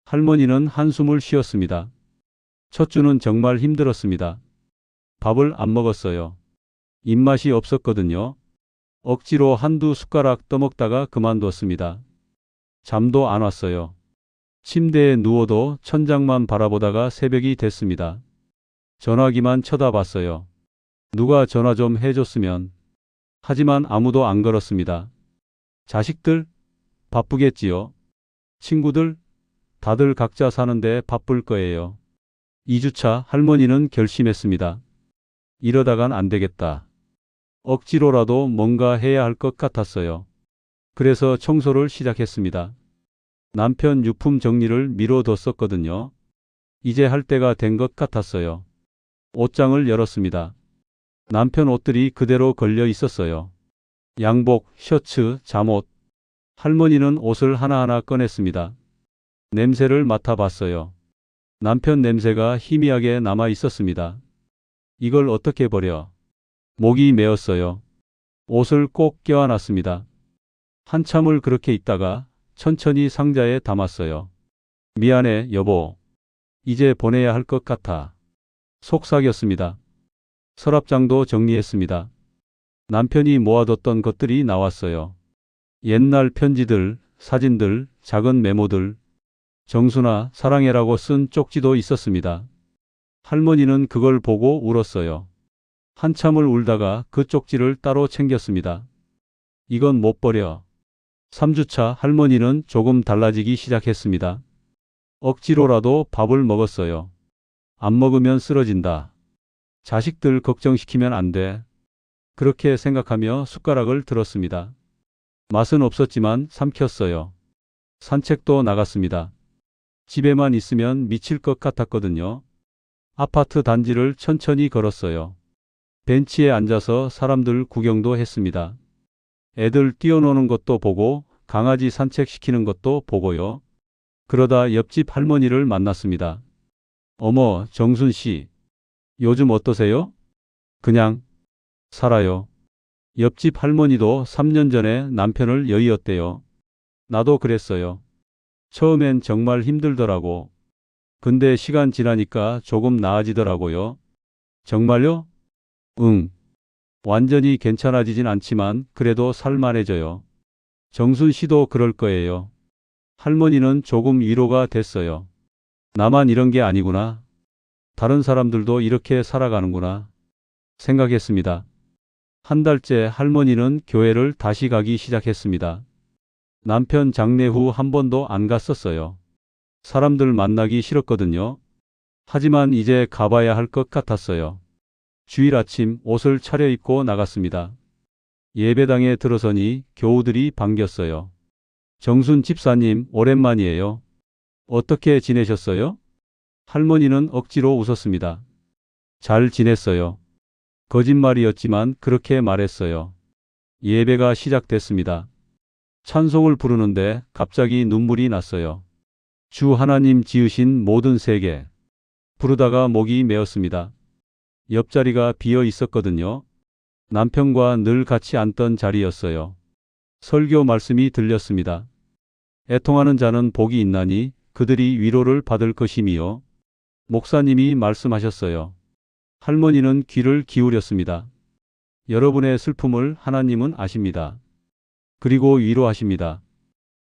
할머니는 한숨을 쉬었습니다. 첫 주는 정말 힘들었습니다. 밥을 안 먹었어요. 입맛이 없었거든요. 억지로 한두 숟가락 떠먹다가 그만뒀습니다. 잠도 안 왔어요. 침대에 누워도 천장만 바라보다가 새벽이 됐습니다. 전화기만 쳐다봤어요. 누가 전화 좀 해줬으면. 하지만 아무도 안 걸었습니다. 자식들? 바쁘겠지요. 친구들? 다들 각자 사는데 바쁠 거예요. 2주차 할머니는 결심했습니다. 이러다간 안 되겠다. 억지로라도 뭔가 해야 할 것 같았어요. 그래서 청소를 시작했습니다. 남편 유품 정리를 미뤄뒀었거든요. 이제 할 때가 된 것 같았어요. 옷장을 열었습니다. 남편 옷들이 그대로 걸려 있었어요. 양복, 셔츠, 잠옷. 할머니는 옷을 하나하나 꺼냈습니다. 냄새를 맡아봤어요. 남편 냄새가 희미하게 남아 있었습니다. 이걸 어떻게 버려? 목이 메었어요. 옷을 꼭 껴안았습니다. 한참을 그렇게 있다가 천천히 상자에 담았어요. 미안해, 여보. 이제 보내야 할 것 같아. 속삭였습니다. 서랍장도 정리했습니다. 남편이 모아뒀던 것들이 나왔어요. 옛날 편지들, 사진들, 작은 메모들, 정순아, 사랑해라고 쓴 쪽지도 있었습니다. 할머니는 그걸 보고 울었어요. 한참을 울다가 그 쪽지를 따로 챙겼습니다. 이건 못 버려. 3주차 할머니는 조금 달라지기 시작했습니다. 억지로라도 밥을 먹었어요. 안 먹으면 쓰러진다. 자식들 걱정시키면 안 돼. 그렇게 생각하며 숟가락을 들었습니다. 맛은 없었지만 삼켰어요. 산책도 나갔습니다. 집에만 있으면 미칠 것 같았거든요. 아파트 단지를 천천히 걸었어요. 벤치에 앉아서 사람들 구경도 했습니다. 애들 뛰어노는 것도 보고 강아지 산책시키는 것도 보고요. 그러다 옆집 할머니를 만났습니다. 어머, 정순 씨. 요즘 어떠세요? 그냥 살아요. 옆집 할머니도 3년 전에 남편을 여의었대요. 나도 그랬어요. 처음엔 정말 힘들더라고. 근데 시간 지나니까 조금 나아지더라고요. 정말요? 응. 완전히 괜찮아지진 않지만 그래도 살만해져요. 정순 씨도 그럴 거예요. 할머니는 조금 위로가 됐어요. 나만 이런 게 아니구나. 다른 사람들도 이렇게 살아가는구나. 생각했습니다. 한 달째 할머니는 교회를 다시 가기 시작했습니다. 남편 장례 후 한 번도 안 갔었어요. 사람들 만나기 싫었거든요. 하지만 이제 가봐야 할 것 같았어요. 주일 아침 옷을 차려입고 나갔습니다. 예배당에 들어서니 교우들이 반겼어요. 정순 집사님, 오랜만이에요. 어떻게 지내셨어요? 할머니는 억지로 웃었습니다. 잘 지냈어요. 거짓말이었지만 그렇게 말했어요. 예배가 시작됐습니다. 찬송을 부르는데 갑자기 눈물이 났어요. 주 하나님 지으신 모든 세계. 부르다가 목이 메었습니다. 옆자리가 비어 있었거든요. 남편과 늘 같이 앉던 자리였어요. 설교 말씀이 들렸습니다. 애통하는 자는 복이 있나니 그들이 위로를 받을 것이미요. 목사님이 말씀하셨어요. 할머니는 귀를 기울였습니다. 여러분의 슬픔을 하나님은 아십니다. 그리고 위로하십니다.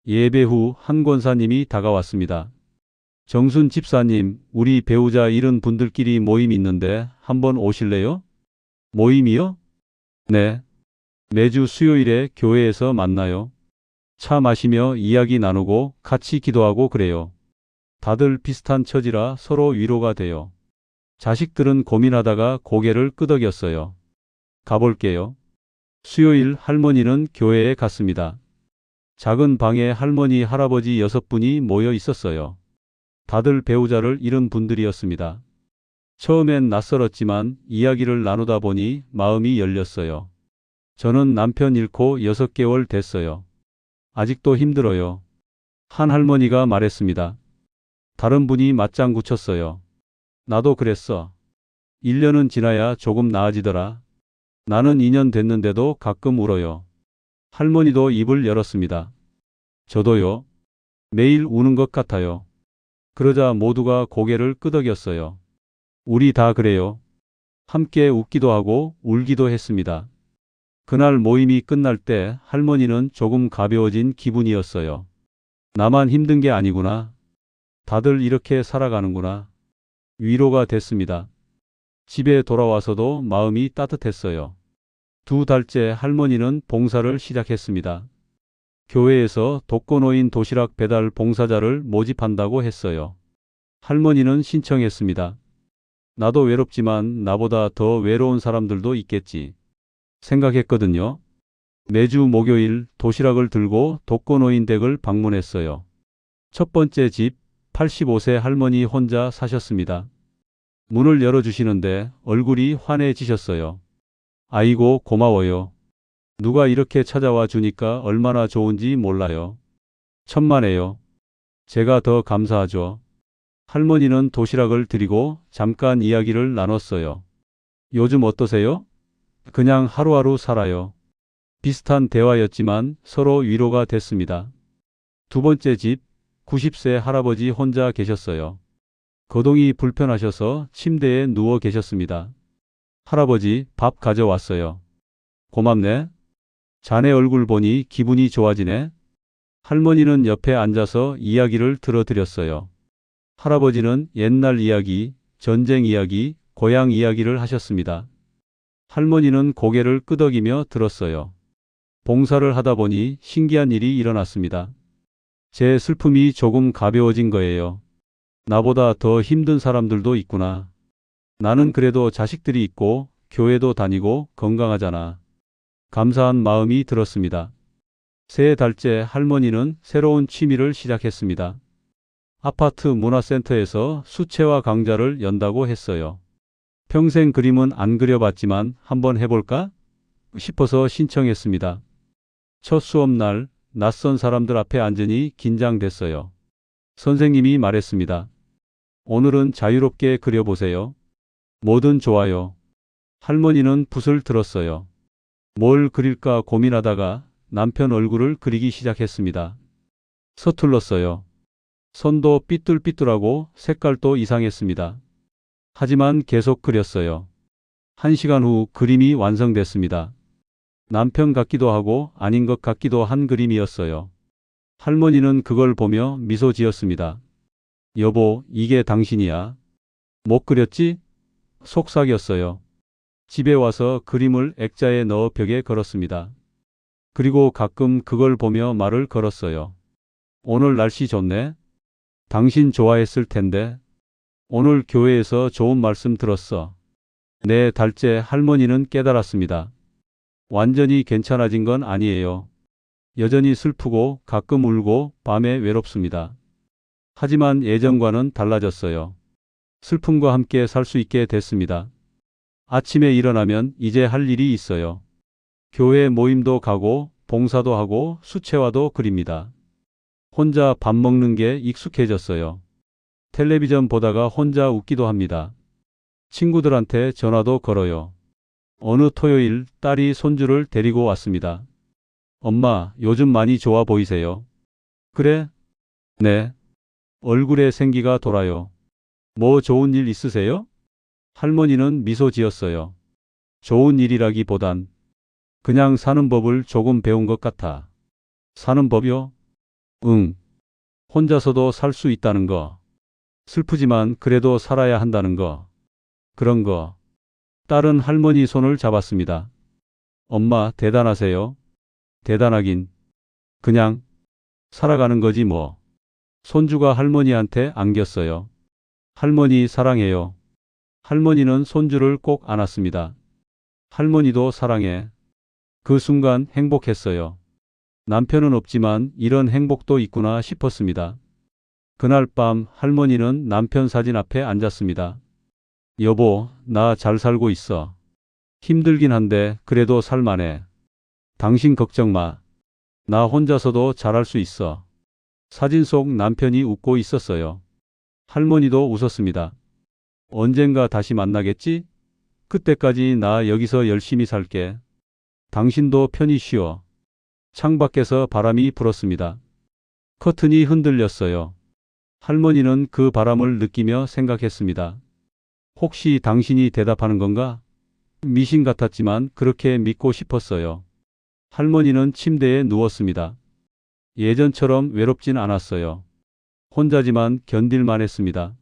예배 후 한 권사님이 다가왔습니다. 정순 집사님, 우리 배우자 잃은 분들끼리 모임 있는데 한번 오실래요? 모임이요? 네. 매주 수요일에 교회에서 만나요. 차 마시며 이야기 나누고 같이 기도하고 그래요. 다들 비슷한 처지라 서로 위로가 돼요. 자식들은 고민하다가 고개를 끄덕였어요. 가볼게요. 수요일 할머니는 교회에 갔습니다. 작은 방에 할머니, 할아버지 6분이 모여 있었어요. 다들 배우자를 잃은 분들이었습니다. 처음엔 낯설었지만 이야기를 나누다 보니 마음이 열렸어요. 저는 남편 잃고 6개월 됐어요. 아직도 힘들어요. 한 할머니가 말했습니다. 다른 분이 맞장구 쳤어요. 나도 그랬어. 1년은 지나야 조금 나아지더라. 나는 2년 됐는데도 가끔 울어요. 할머니도 입을 열었습니다. 저도요. 매일 우는 것 같아요. 그러자 모두가 고개를 끄덕였어요. 우리 다 그래요. 함께 웃기도 하고 울기도 했습니다. 그날 모임이 끝날 때 할머니는 조금 가벼워진 기분이었어요. 나만 힘든 게 아니구나. 다들 이렇게 살아가는구나. 위로가 됐습니다. 집에 돌아와서도 마음이 따뜻했어요. 2달째 할머니는 봉사를 시작했습니다. 교회에서 독거노인 도시락 배달 봉사자를 모집한다고 했어요. 할머니는 신청했습니다. 나도 외롭지만 나보다 더 외로운 사람들도 있겠지. 생각했거든요. 매주 목요일 도시락을 들고 독거노인 댁을 방문했어요. 첫 번째 집 85세 할머니 혼자 사셨습니다. 문을 열어주시는데 얼굴이 환해지셨어요. 아이고 고마워요. 누가 이렇게 찾아와 주니까 얼마나 좋은지 몰라요. 천만에요. 제가 더 감사하죠. 할머니는 도시락을 드리고 잠깐 이야기를 나눴어요. 요즘 어떠세요? 그냥 하루하루 살아요. 비슷한 대화였지만 서로 위로가 됐습니다. 두 번째 집, 90세 할아버지 혼자 계셨어요. 거동이 불편하셔서 침대에 누워 계셨습니다. 할아버지, 밥 가져왔어요. 고맙네. 자네 얼굴 보니 기분이 좋아지네. 할머니는 옆에 앉아서 이야기를 들어드렸어요. 할아버지는 옛날 이야기, 전쟁 이야기, 고향 이야기를 하셨습니다. 할머니는 고개를 끄덕이며 들었어요. 봉사를 하다 보니 신기한 일이 일어났습니다. 제 슬픔이 조금 가벼워진 거예요. 나보다 더 힘든 사람들도 있구나. 나는 그래도 자식들이 있고 교회도 다니고 건강하잖아. 감사한 마음이 들었습니다. 세 달째 할머니는 새로운 취미를 시작했습니다. 아파트 문화센터에서 수채화 강좌를 연다고 했어요. 평생 그림은 안 그려봤지만 한번 해볼까 싶어서 신청했습니다. 첫 수업날 낯선 사람들 앞에 앉으니 긴장됐어요. 선생님이 말했습니다. 오늘은 자유롭게 그려보세요. 뭐든 좋아요. 할머니는 붓을 들었어요. 뭘 그릴까 고민하다가 남편 얼굴을 그리기 시작했습니다. 서툴렀어요. 손도 삐뚤삐뚤하고 색깔도 이상했습니다. 하지만 계속 그렸어요. 1시간 후 그림이 완성됐습니다. 남편 같기도 하고 아닌 것 같기도 한 그림이었어요. 할머니는 그걸 보며 미소 지었습니다. 여보, 이게 당신이야. 못 그렸지? 속삭였어요. 집에 와서 그림을 액자에 넣어 벽에 걸었습니다. 그리고 가끔 그걸 보며 말을 걸었어요. 오늘 날씨 좋네. 당신 좋아했을 텐데. 오늘 교회에서 좋은 말씀 들었어. 네 달째 할머니는 깨달았습니다. 완전히 괜찮아진 건 아니에요. 여전히 슬프고 가끔 울고 밤에 외롭습니다. 하지만 예전과는 달라졌어요. 슬픔과 함께 살 수 있게 됐습니다. 아침에 일어나면 이제 할 일이 있어요. 교회 모임도 가고 봉사도 하고 수채화도 그립니다. 혼자 밥 먹는 게 익숙해졌어요. 텔레비전 보다가 혼자 웃기도 합니다. 친구들한테 전화도 걸어요. 어느 토요일 딸이 손주를 데리고 왔습니다. 엄마, 요즘 많이 좋아 보이세요. 그래? 네. 얼굴에 생기가 돌아요. 뭐 좋은 일 있으세요? 할머니는 미소 지었어요. 좋은 일이라기보단 그냥 사는 법을 조금 배운 것 같아. 사는 법이요? 응. 혼자서도 살 수 있다는 거. 슬프지만 그래도 살아야 한다는 거. 그런 거. 딸은 할머니 손을 잡았습니다. 엄마, 대단하세요. 대단하긴. 그냥 살아가는 거지 뭐. 손주가 할머니한테 안겼어요. 할머니 사랑해요. 할머니는 손주를 꼭 안았습니다. 할머니도 사랑해. 그 순간 행복했어요. 남편은 없지만 이런 행복도 있구나 싶었습니다. 그날 밤 할머니는 남편 사진 앞에 앉았습니다. 여보, 나 잘 살고 있어. 힘들긴 한데 그래도 살만해. 당신 걱정 마. 나 혼자서도 잘할 수 있어. 사진 속 남편이 웃고 있었어요. 할머니도 웃었습니다. 언젠가 다시 만나겠지? 그때까지 나 여기서 열심히 살게. 당신도 편히 쉬어. 창밖에서 바람이 불었습니다. 커튼이 흔들렸어요. 할머니는 그 바람을 느끼며 생각했습니다. 혹시 당신이 대답하는 건가? 미신 같았지만 그렇게 믿고 싶었어요. 할머니는 침대에 누웠습니다. 예전처럼 외롭진 않았어요. 혼자지만 견딜만 했습니다.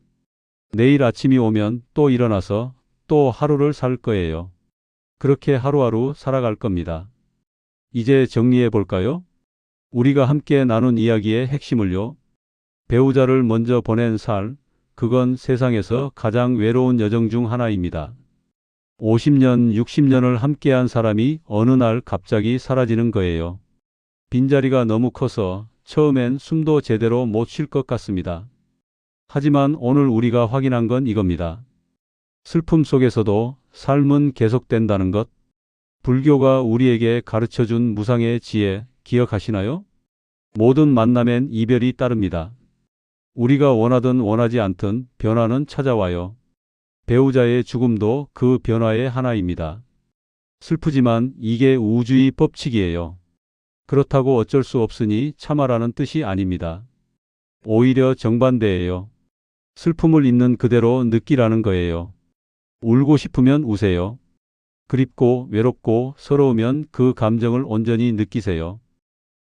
내일 아침이 오면 또 일어나서 또 하루를 살 거예요. 그렇게 하루하루 살아갈 겁니다. 이제 정리해 볼까요? 우리가 함께 나눈 이야기의 핵심을요. 배우자를 먼저 보낸 살, 그건 세상에서 가장 외로운 여정 중 하나입니다. 50년, 60년을 함께한 사람이 어느 날 갑자기 사라지는 거예요. 빈자리가 너무 커서 처음엔 숨도 제대로 못 쉴 것 같습니다. 하지만 오늘 우리가 확인한 건 이겁니다. 슬픔 속에서도 삶은 계속된다는 것. 불교가 우리에게 가르쳐준 무상의 지혜 기억하시나요? 모든 만남엔 이별이 따릅니다. 우리가 원하든 원하지 않든 변화는 찾아와요. 배우자의 죽음도 그 변화의 하나입니다. 슬프지만 이게 우주의 법칙이에요. 그렇다고 어쩔 수 없으니 참아라는 뜻이 아닙니다. 오히려 정반대예요. 슬픔을 있는 그대로 느끼라는 거예요. 울고 싶으면 우세요. 그립고 외롭고 서러우면 그 감정을 온전히 느끼세요.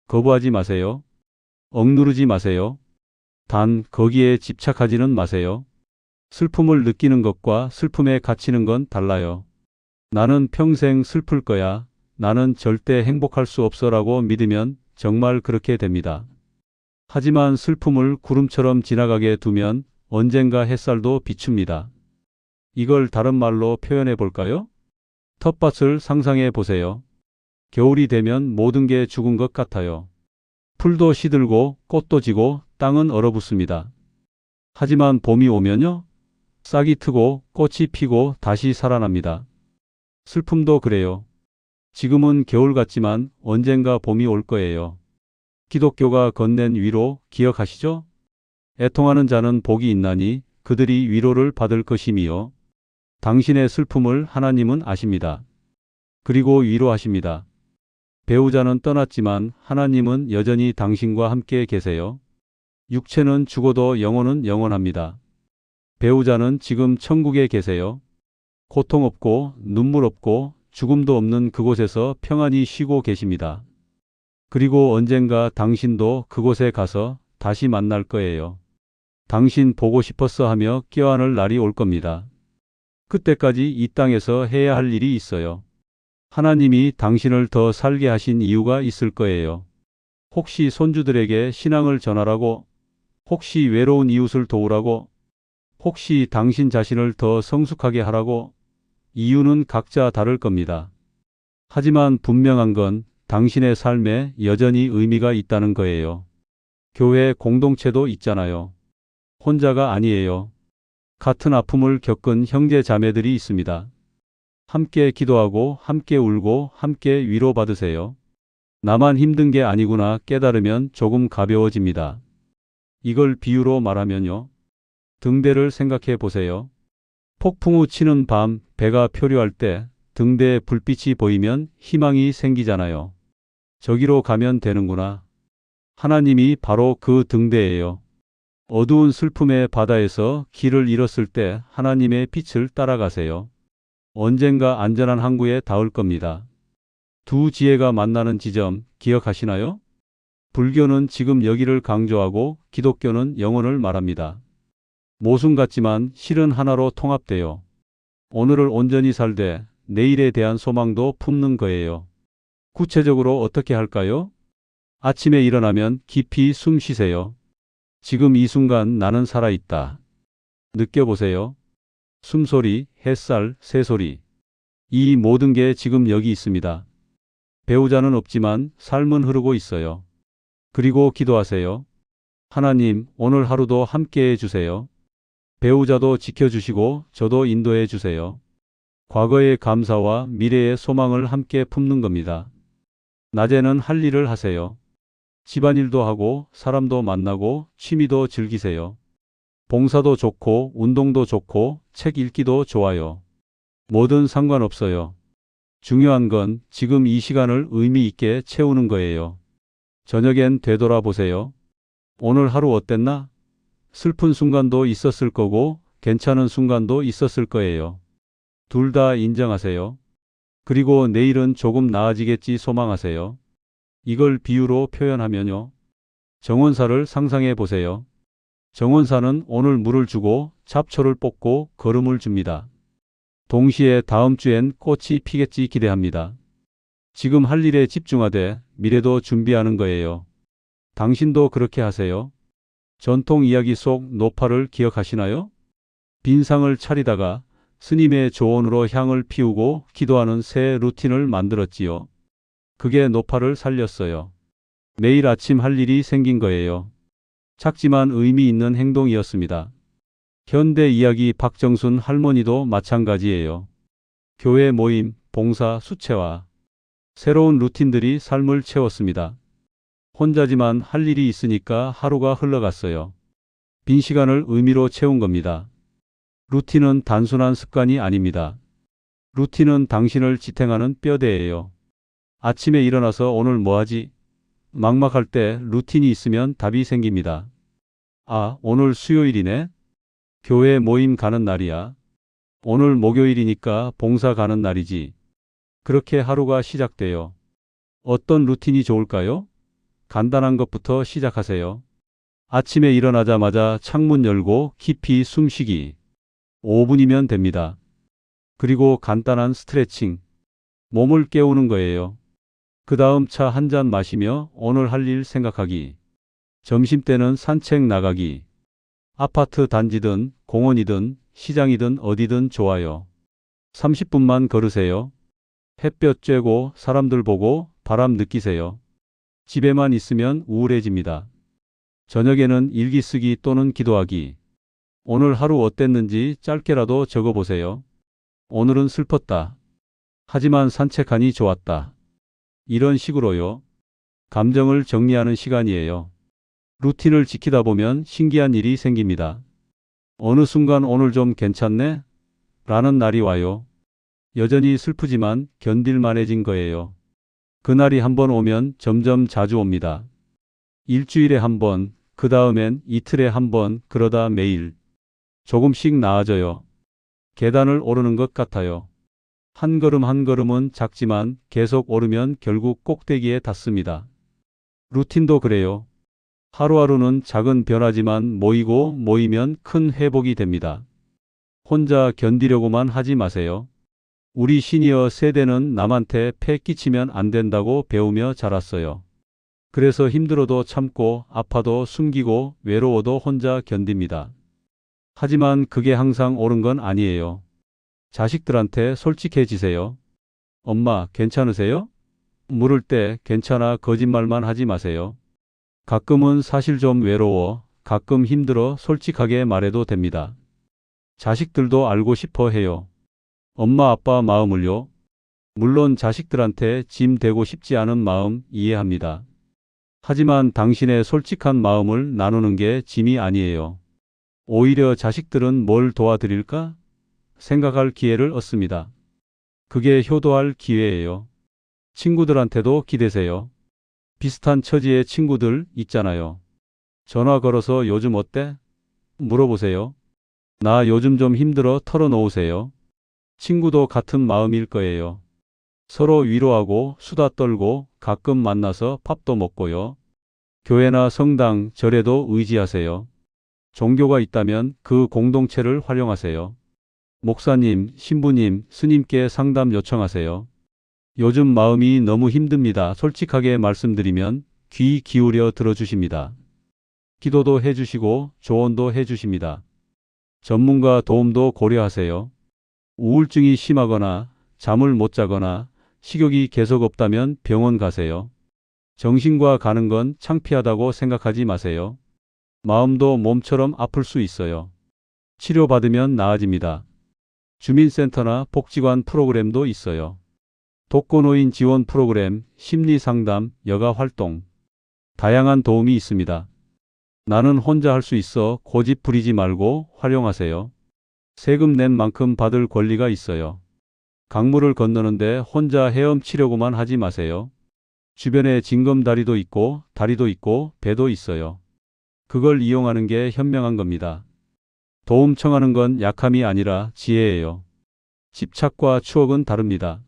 거부하지 마세요. 억누르지 마세요. 단 거기에 집착하지는 마세요. 슬픔을 느끼는 것과 슬픔에 갇히는 건 달라요. 나는 평생 슬플 거야. 나는 절대 행복할 수 없어라고 믿으면 정말 그렇게 됩니다. 하지만 슬픔을 구름처럼 지나가게 두면 언젠가 햇살도 비춥니다. 이걸 다른 말로 표현해 볼까요? 텃밭을 상상해 보세요. 겨울이 되면 모든 게 죽은 것 같아요. 풀도 시들고 꽃도 지고 땅은 얼어붙습니다. 하지만 봄이 오면요. 싹이 트고 꽃이 피고 다시 살아납니다. 슬픔도 그래요. 지금은 겨울 같지만 언젠가 봄이 올 거예요. 기독교가 건넨 위로 기억하시죠? 애통하는 자는 복이 있나니 그들이 위로를 받을 것임이요. 당신의 슬픔을 하나님은 아십니다. 그리고 위로하십니다. 배우자는 떠났지만 하나님은 여전히 당신과 함께 계세요. 육체는 죽어도 영혼은 영원합니다. 배우자는 지금 천국에 계세요. 고통 없고 눈물 없고 죽음도 없는 그곳에서 평안히 쉬고 계십니다. 그리고 언젠가 당신도 그곳에 가서 다시 만날 거예요. 당신 보고 싶었어 하며 껴안을 날이 올 겁니다. 그때까지 이 땅에서 해야 할 일이 있어요. 하나님이 당신을 더 살게 하신 이유가 있을 거예요. 혹시 손주들에게 신앙을 전하라고, 혹시 외로운 이웃을 도우라고, 혹시 당신 자신을 더 성숙하게 하라고. 이유는 각자 다를 겁니다. 하지만 분명한 건 당신의 삶에 여전히 의미가 있다는 거예요. 교회 공동체도 있잖아요. 혼자가 아니에요. 같은 아픔을 겪은 형제 자매들이 있습니다. 함께 기도하고 함께 울고 함께 위로받으세요. 나만 힘든 게 아니구나 깨달으면 조금 가벼워집니다. 이걸 비유로 말하면요. 등대를 생각해 보세요. 폭풍 후 치는 밤 배가 표류할 때 등대에 불빛이 보이면 희망이 생기잖아요. 저기로 가면 되는구나. 하나님이 바로 그 등대예요. 어두운 슬픔의 바다에서 길을 잃었을 때 하나님의 빛을 따라가세요. 언젠가 안전한 항구에 닿을 겁니다. 두 지혜가 만나는 지점 기억하시나요? 불교는 지금 여기를 강조하고 기독교는 영혼을 말합니다. 모순 같지만 실은 하나로 통합돼요. 오늘을 온전히 살되 내일에 대한 소망도 품는 거예요. 구체적으로 어떻게 할까요? 아침에 일어나면 깊이 숨 쉬세요. 지금 이 순간 나는 살아있다. 느껴보세요. 숨소리, 햇살, 새소리. 이 모든 게 지금 여기 있습니다. 배우자는 없지만 삶은 흐르고 있어요. 그리고 기도하세요. 하나님, 오늘 하루도 함께 해주세요. 배우자도 지켜주시고 저도 인도해 주세요. 과거의 감사와 미래의 소망을 함께 품는 겁니다. 낮에는 할 일을 하세요. 집안일도 하고 사람도 만나고 취미도 즐기세요. 봉사도 좋고 운동도 좋고 책 읽기도 좋아요. 뭐든 상관없어요. 중요한 건 지금 이 시간을 의미 있게 채우는 거예요. 저녁엔 되돌아보세요. 오늘 하루 어땠나? 슬픈 순간도 있었을 거고 괜찮은 순간도 있었을 거예요. 둘 다 인정하세요. 그리고 내일은 조금 나아지겠지 소망하세요. 이걸 비유로 표현하면요. 정원사를 상상해 보세요. 정원사는 오늘 물을 주고 잡초를 뽑고 거름을 줍니다. 동시에 다음 주엔 꽃이 피겠지 기대합니다. 지금 할 일에 집중하되 미래도 준비하는 거예요. 당신도 그렇게 하세요. 전통 이야기 속 노파를 기억하시나요? 빈상을 차리다가 스님의 조언으로 향을 피우고 기도하는 새 루틴을 만들었지요. 그게 노파를 살렸어요. 매일 아침 할 일이 생긴 거예요. 작지만 의미 있는 행동이었습니다. 현대 이야기 박정순 할머니도 마찬가지예요. 교회 모임, 봉사, 수채화. 새로운 루틴들이 삶을 채웠습니다. 혼자지만 할 일이 있으니까 하루가 흘러갔어요. 빈 시간을 의미로 채운 겁니다. 루틴은 단순한 습관이 아닙니다. 루틴은 당신을 지탱하는 뼈대예요. 아침에 일어나서 오늘 뭐 하지? 막막할 때 루틴이 있으면 답이 생깁니다. 아, 오늘 수요일이네? 교회 모임 가는 날이야. 오늘 목요일이니까 봉사 가는 날이지. 그렇게 하루가 시작돼요. 어떤 루틴이 좋을까요? 간단한 것부터 시작하세요. 아침에 일어나자마자 창문 열고 깊이 숨쉬기. 5분이면 됩니다. 그리고 간단한 스트레칭. 몸을 깨우는 거예요. 그 다음 차 한 잔 마시며 오늘 할 일 생각하기. 점심때는 산책 나가기. 아파트 단지든 공원이든 시장이든 어디든 좋아요. 30분만 걸으세요. 햇볕 쬐고 사람들 보고 바람 느끼세요. 집에만 있으면 우울해집니다. 저녁에는 일기 쓰기 또는 기도하기. 오늘 하루 어땠는지 짧게라도 적어보세요. 오늘은 슬펐다. 하지만 산책하니 좋았다. 이런 식으로요. 감정을 정리하는 시간이에요. 루틴을 지키다 보면 신기한 일이 생깁니다. 어느 순간 오늘 좀 괜찮네? 라는 날이 와요. 여전히 슬프지만 견딜만해진 거예요. 그날이 한번 오면 점점 자주 옵니다. 일주일에 한 번, 그 다음엔 이틀에 한 번, 그러다 매일. 조금씩 나아져요. 계단을 오르는 것 같아요. 한 걸음 한 걸음은 작지만 계속 오르면 결국 꼭대기에 닿습니다. 루틴도 그래요. 하루하루는 작은 변화지만 모이고 모이면 큰 회복이 됩니다. 혼자 견디려고만 하지 마세요. 우리 시니어 세대는 남한테 패 끼치면 안 된다고 배우며 자랐어요. 그래서 힘들어도 참고 아파도 숨기고 외로워도 혼자 견딥니다. 하지만 그게 항상 옳은 건 아니에요. 자식들한테 솔직해지세요. 엄마, 괜찮으세요? 물을 때 괜찮아 거짓말만 하지 마세요. 가끔은 사실 좀 외로워, 가끔 힘들어 솔직하게 말해도 됩니다. 자식들도 알고 싶어 해요. 엄마 아빠 마음을요. 물론 자식들한테 짐 되고 싶지 않은 마음 이해합니다. 하지만 당신의 솔직한 마음을 나누는 게 짐이 아니에요. 오히려 자식들은 뭘 도와드릴까? 생각할 기회를 얻습니다. 그게 효도할 기회예요. 친구들한테도 기대세요. 비슷한 처지의 친구들 있잖아요. 전화 걸어서 요즘 어때? 물어보세요. 나 요즘 좀 힘들어 털어놓으세요. 친구도 같은 마음일 거예요. 서로 위로하고 수다 떨고 가끔 만나서 밥도 먹고요. 교회나 성당, 절에도 의지하세요. 종교가 있다면 그 공동체를 활용하세요. 목사님, 신부님, 스님께 상담 요청하세요. 요즘 마음이 너무 힘듭니다. 솔직하게 말씀드리면 귀 기울여 들어주십니다. 기도도 해주시고 조언도 해주십니다. 전문가 도움도 고려하세요. 우울증이 심하거나 잠을 못 자거나 식욕이 계속 없다면 병원 가세요. 정신과 가는 건 창피하다고 생각하지 마세요. 마음도 몸처럼 아플 수 있어요. 치료받으면 나아집니다. 주민센터나 복지관 프로그램도 있어요. 독거노인 지원 프로그램, 심리상담, 여가활동. 다양한 도움이 있습니다. 나는 혼자 할 수 있어 고집 부리지 말고 활용하세요. 세금 낸 만큼 받을 권리가 있어요. 강물을 건너는데 혼자 헤엄치려고만 하지 마세요. 주변에 징검다리도 있고 다리도 있고 배도 있어요. 그걸 이용하는 게 현명한 겁니다. 도움 청하는 건 약함이 아니라 지혜예요. 집착과 추억은 다릅니다.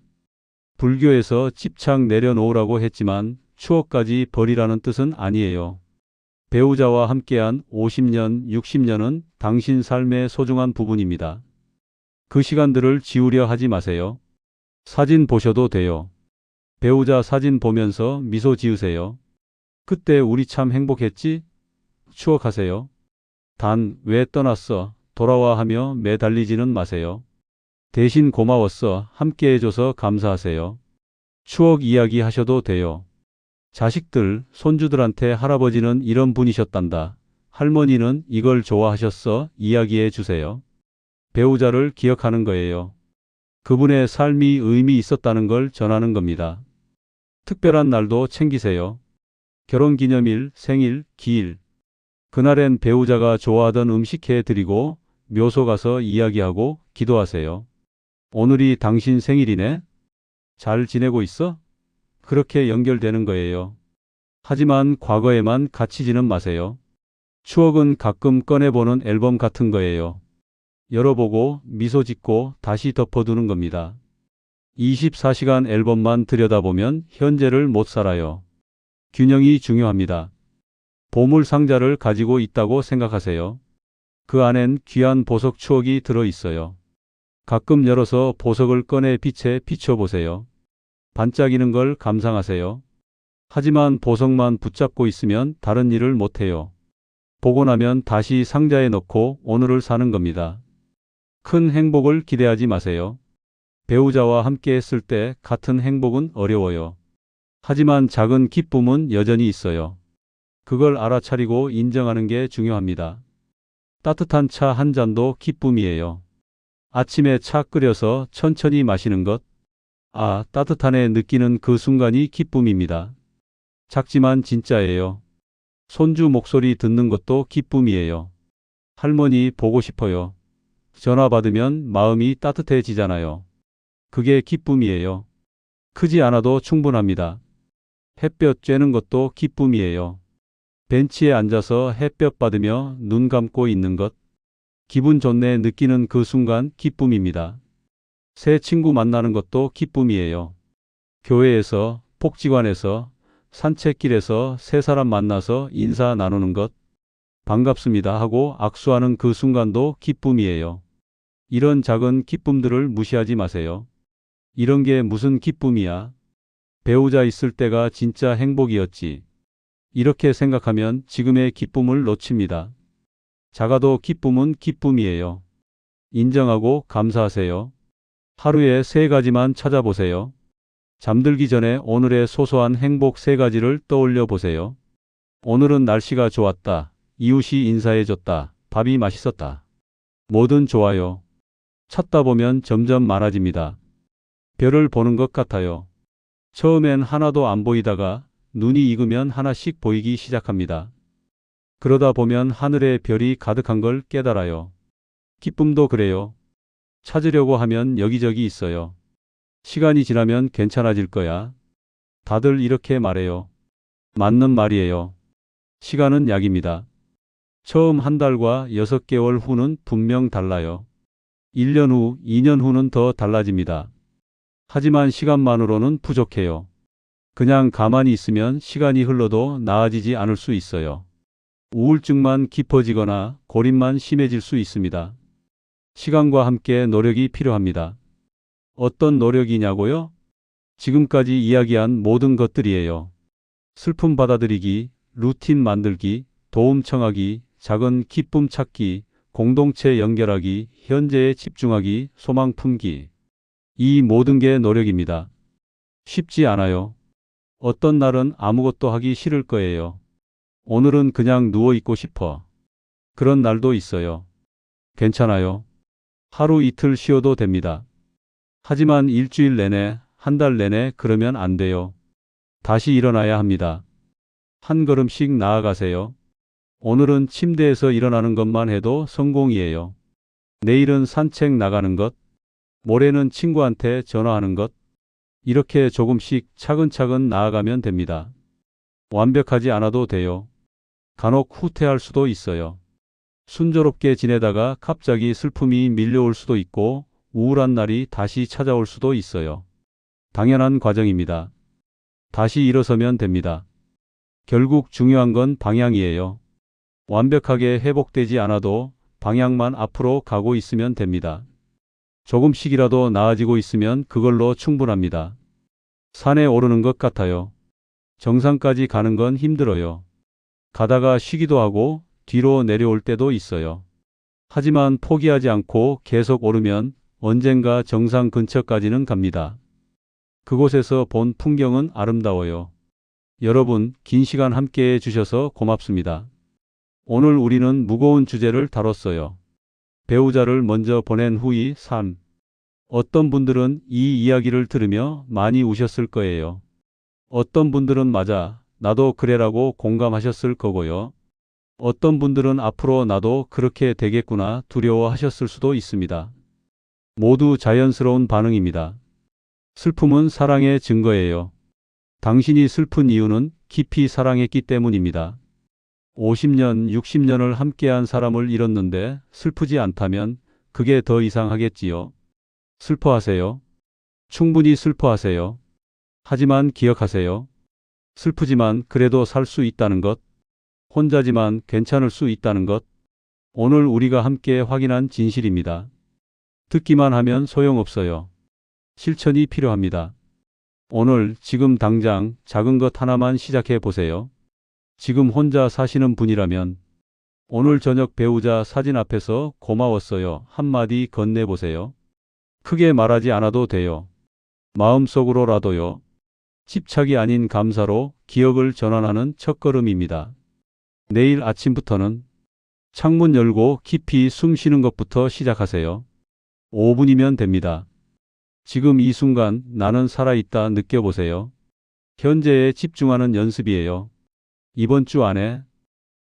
불교에서 집착 내려놓으라고 했지만 추억까지 버리라는 뜻은 아니에요. 배우자와 함께한 50년, 60년은 당신 삶의 소중한 부분입니다. 그 시간들을 지우려 하지 마세요. 사진 보셔도 돼요. 배우자 사진 보면서 미소 지으세요. 그때 우리 참 행복했지? 추억하세요. 단, 왜 떠났어? 돌아와 하며 매달리지는 마세요. 대신 고마웠어. 함께 해줘서 감사하세요. 추억 이야기 하셔도 돼요. 자식들, 손주들한테 할아버지는 이런 분이셨단다. 할머니는 이걸 좋아하셨어. 이야기해 주세요. 배우자를 기억하는 거예요. 그분의 삶이 의미 있었다는 걸 전하는 겁니다. 특별한 날도 챙기세요. 결혼기념일, 생일, 기일. 그날엔 배우자가 좋아하던 음식 해드리고 묘소 가서 이야기하고 기도하세요. 오늘이 당신 생일이네? 잘 지내고 있어? 그렇게 연결되는 거예요. 하지만 과거에만 갇히지는 마세요. 추억은 가끔 꺼내보는 앨범 같은 거예요. 열어보고 미소 짓고 다시 덮어두는 겁니다. 24시간 앨범만 들여다보면 현재를 못 살아요. 균형이 중요합니다. 보물 상자를 가지고 있다고 생각하세요. 그 안엔 귀한 보석 추억이 들어 있어요. 가끔 열어서 보석을 꺼내 빛에 비춰보세요. 반짝이는 걸 감상하세요. 하지만 보석만 붙잡고 있으면 다른 일을 못해요. 보고 나면 다시 상자에 넣고 오늘을 사는 겁니다. 큰 행복을 기대하지 마세요. 배우자와 함께 했을 때 같은 행복은 어려워요. 하지만 작은 기쁨은 여전히 있어요. 그걸 알아차리고 인정하는 게 중요합니다. 따뜻한 차 한 잔도 기쁨이에요. 아침에 차 끓여서 천천히 마시는 것. 아, 따뜻하네 느끼는 그 순간이 기쁨입니다. 작지만 진짜예요. 손주 목소리 듣는 것도 기쁨이에요. 할머니 보고 싶어요. 전화 받으면 마음이 따뜻해지잖아요. 그게 기쁨이에요. 크지 않아도 충분합니다. 햇볕 쬐는 것도 기쁨이에요. 벤치에 앉아서 햇볕 받으며 눈 감고 있는 것. 기분 좋네 느끼는 그 순간 기쁨입니다. 새 친구 만나는 것도 기쁨이에요. 교회에서, 복지관에서, 산책길에서 새 사람 만나서 인사 나누는 것. 반갑습니다 하고 악수하는 그 순간도 기쁨이에요. 이런 작은 기쁨들을 무시하지 마세요. 이런 게 무슨 기쁨이야? 배우자 있을 때가 진짜 행복이었지. 이렇게 생각하면 지금의 기쁨을 놓칩니다. 작아도 기쁨은 기쁨이에요. 인정하고 감사하세요. 하루에 3가지만 찾아보세요. 잠들기 전에 오늘의 소소한 행복 3가지를 떠올려 보세요. 오늘은 날씨가 좋았다. 이웃이 인사해줬다. 밥이 맛있었다. 뭐든 좋아요. 찾다 보면 점점 많아집니다. 별을 보는 것 같아요. 처음엔 하나도 안 보이다가 눈이 익으면 하나씩 보이기 시작합니다. 그러다 보면 하늘에 별이 가득한 걸 깨달아요. 기쁨도 그래요. 찾으려고 하면 여기저기 있어요. 시간이 지나면 괜찮아질 거야. 다들 이렇게 말해요. 맞는 말이에요. 시간은 약입니다. 처음 한 달과 6개월 후는 분명 달라요. 1년 후, 2년 후는 더 달라집니다. 하지만 시간만으로는 부족해요. 그냥 가만히 있으면 시간이 흘러도 나아지지 않을 수 있어요. 우울증만 깊어지거나 고립만 심해질 수 있습니다. 시간과 함께 노력이 필요합니다. 어떤 노력이냐고요? 지금까지 이야기한 모든 것들이에요. 슬픔 받아들이기, 루틴 만들기, 도움 청하기, 작은 기쁨 찾기, 공동체 연결하기, 현재에 집중하기, 소망 품기. 이 모든 게 노력입니다. 쉽지 않아요. 어떤 날은 아무것도 하기 싫을 거예요. 오늘은 그냥 누워있고 싶어. 그런 날도 있어요. 괜찮아요. 하루 이틀 쉬어도 됩니다. 하지만 일주일 내내, 한 달 내내 그러면 안 돼요. 다시 일어나야 합니다. 한 걸음씩 나아가세요. 오늘은 침대에서 일어나는 것만 해도 성공이에요. 내일은 산책 나가는 것, 모레는 친구한테 전화하는 것, 이렇게 조금씩 차근차근 나아가면 됩니다. 완벽하지 않아도 돼요. 간혹 후퇴할 수도 있어요. 순조롭게 지내다가 갑자기 슬픔이 밀려올 수도 있고 우울한 날이 다시 찾아올 수도 있어요. 당연한 과정입니다. 다시 일어서면 됩니다. 결국 중요한 건 방향이에요. 완벽하게 회복되지 않아도 방향만 앞으로 가고 있으면 됩니다. 조금씩이라도 나아지고 있으면 그걸로 충분합니다. 산에 오르는 것 같아요. 정상까지 가는 건 힘들어요. 가다가 쉬기도 하고 뒤로 내려올 때도 있어요. 하지만 포기하지 않고 계속 오르면 언젠가 정상 근처까지는 갑니다. 그곳에서 본 풍경은 아름다워요. 여러분, 긴 시간 함께 해주셔서 고맙습니다. 오늘 우리는 무거운 주제를 다뤘어요. 배우자를 먼저 보낸 후의 삶. 어떤 분들은 이 이야기를 들으며 많이 우셨을 거예요. 어떤 분들은 맞아, 나도 그래라고 공감하셨을 거고요. 어떤 분들은 앞으로 나도 그렇게 되겠구나 두려워하셨을 수도 있습니다. 모두 자연스러운 반응입니다. 슬픔은 사랑의 증거예요. 당신이 슬픈 이유는 깊이 사랑했기 때문입니다. 50년, 60년을 함께한 사람을 잃었는데 슬프지 않다면 그게 더 이상하겠지요. 슬퍼하세요. 충분히 슬퍼하세요. 하지만 기억하세요. 슬프지만 그래도 살 수 있다는 것. 혼자지만 괜찮을 수 있다는 것. 오늘 우리가 함께 확인한 진실입니다. 듣기만 하면 소용없어요. 실천이 필요합니다. 오늘 지금 당장 작은 것 하나만 시작해 보세요. 지금 혼자 사시는 분이라면 오늘 저녁 배우자 사진 앞에서 고마웠어요 한마디 건네보세요. 크게 말하지 않아도 돼요. 마음속으로라도요. 집착이 아닌 감사로 기억을 전환하는 첫걸음입니다. 내일 아침부터는 창문 열고 깊이 숨 쉬는 것부터 시작하세요. 5분이면 됩니다. 지금 이 순간 나는 살아있다 느껴보세요. 현재에 집중하는 연습이에요. 이번 주 안에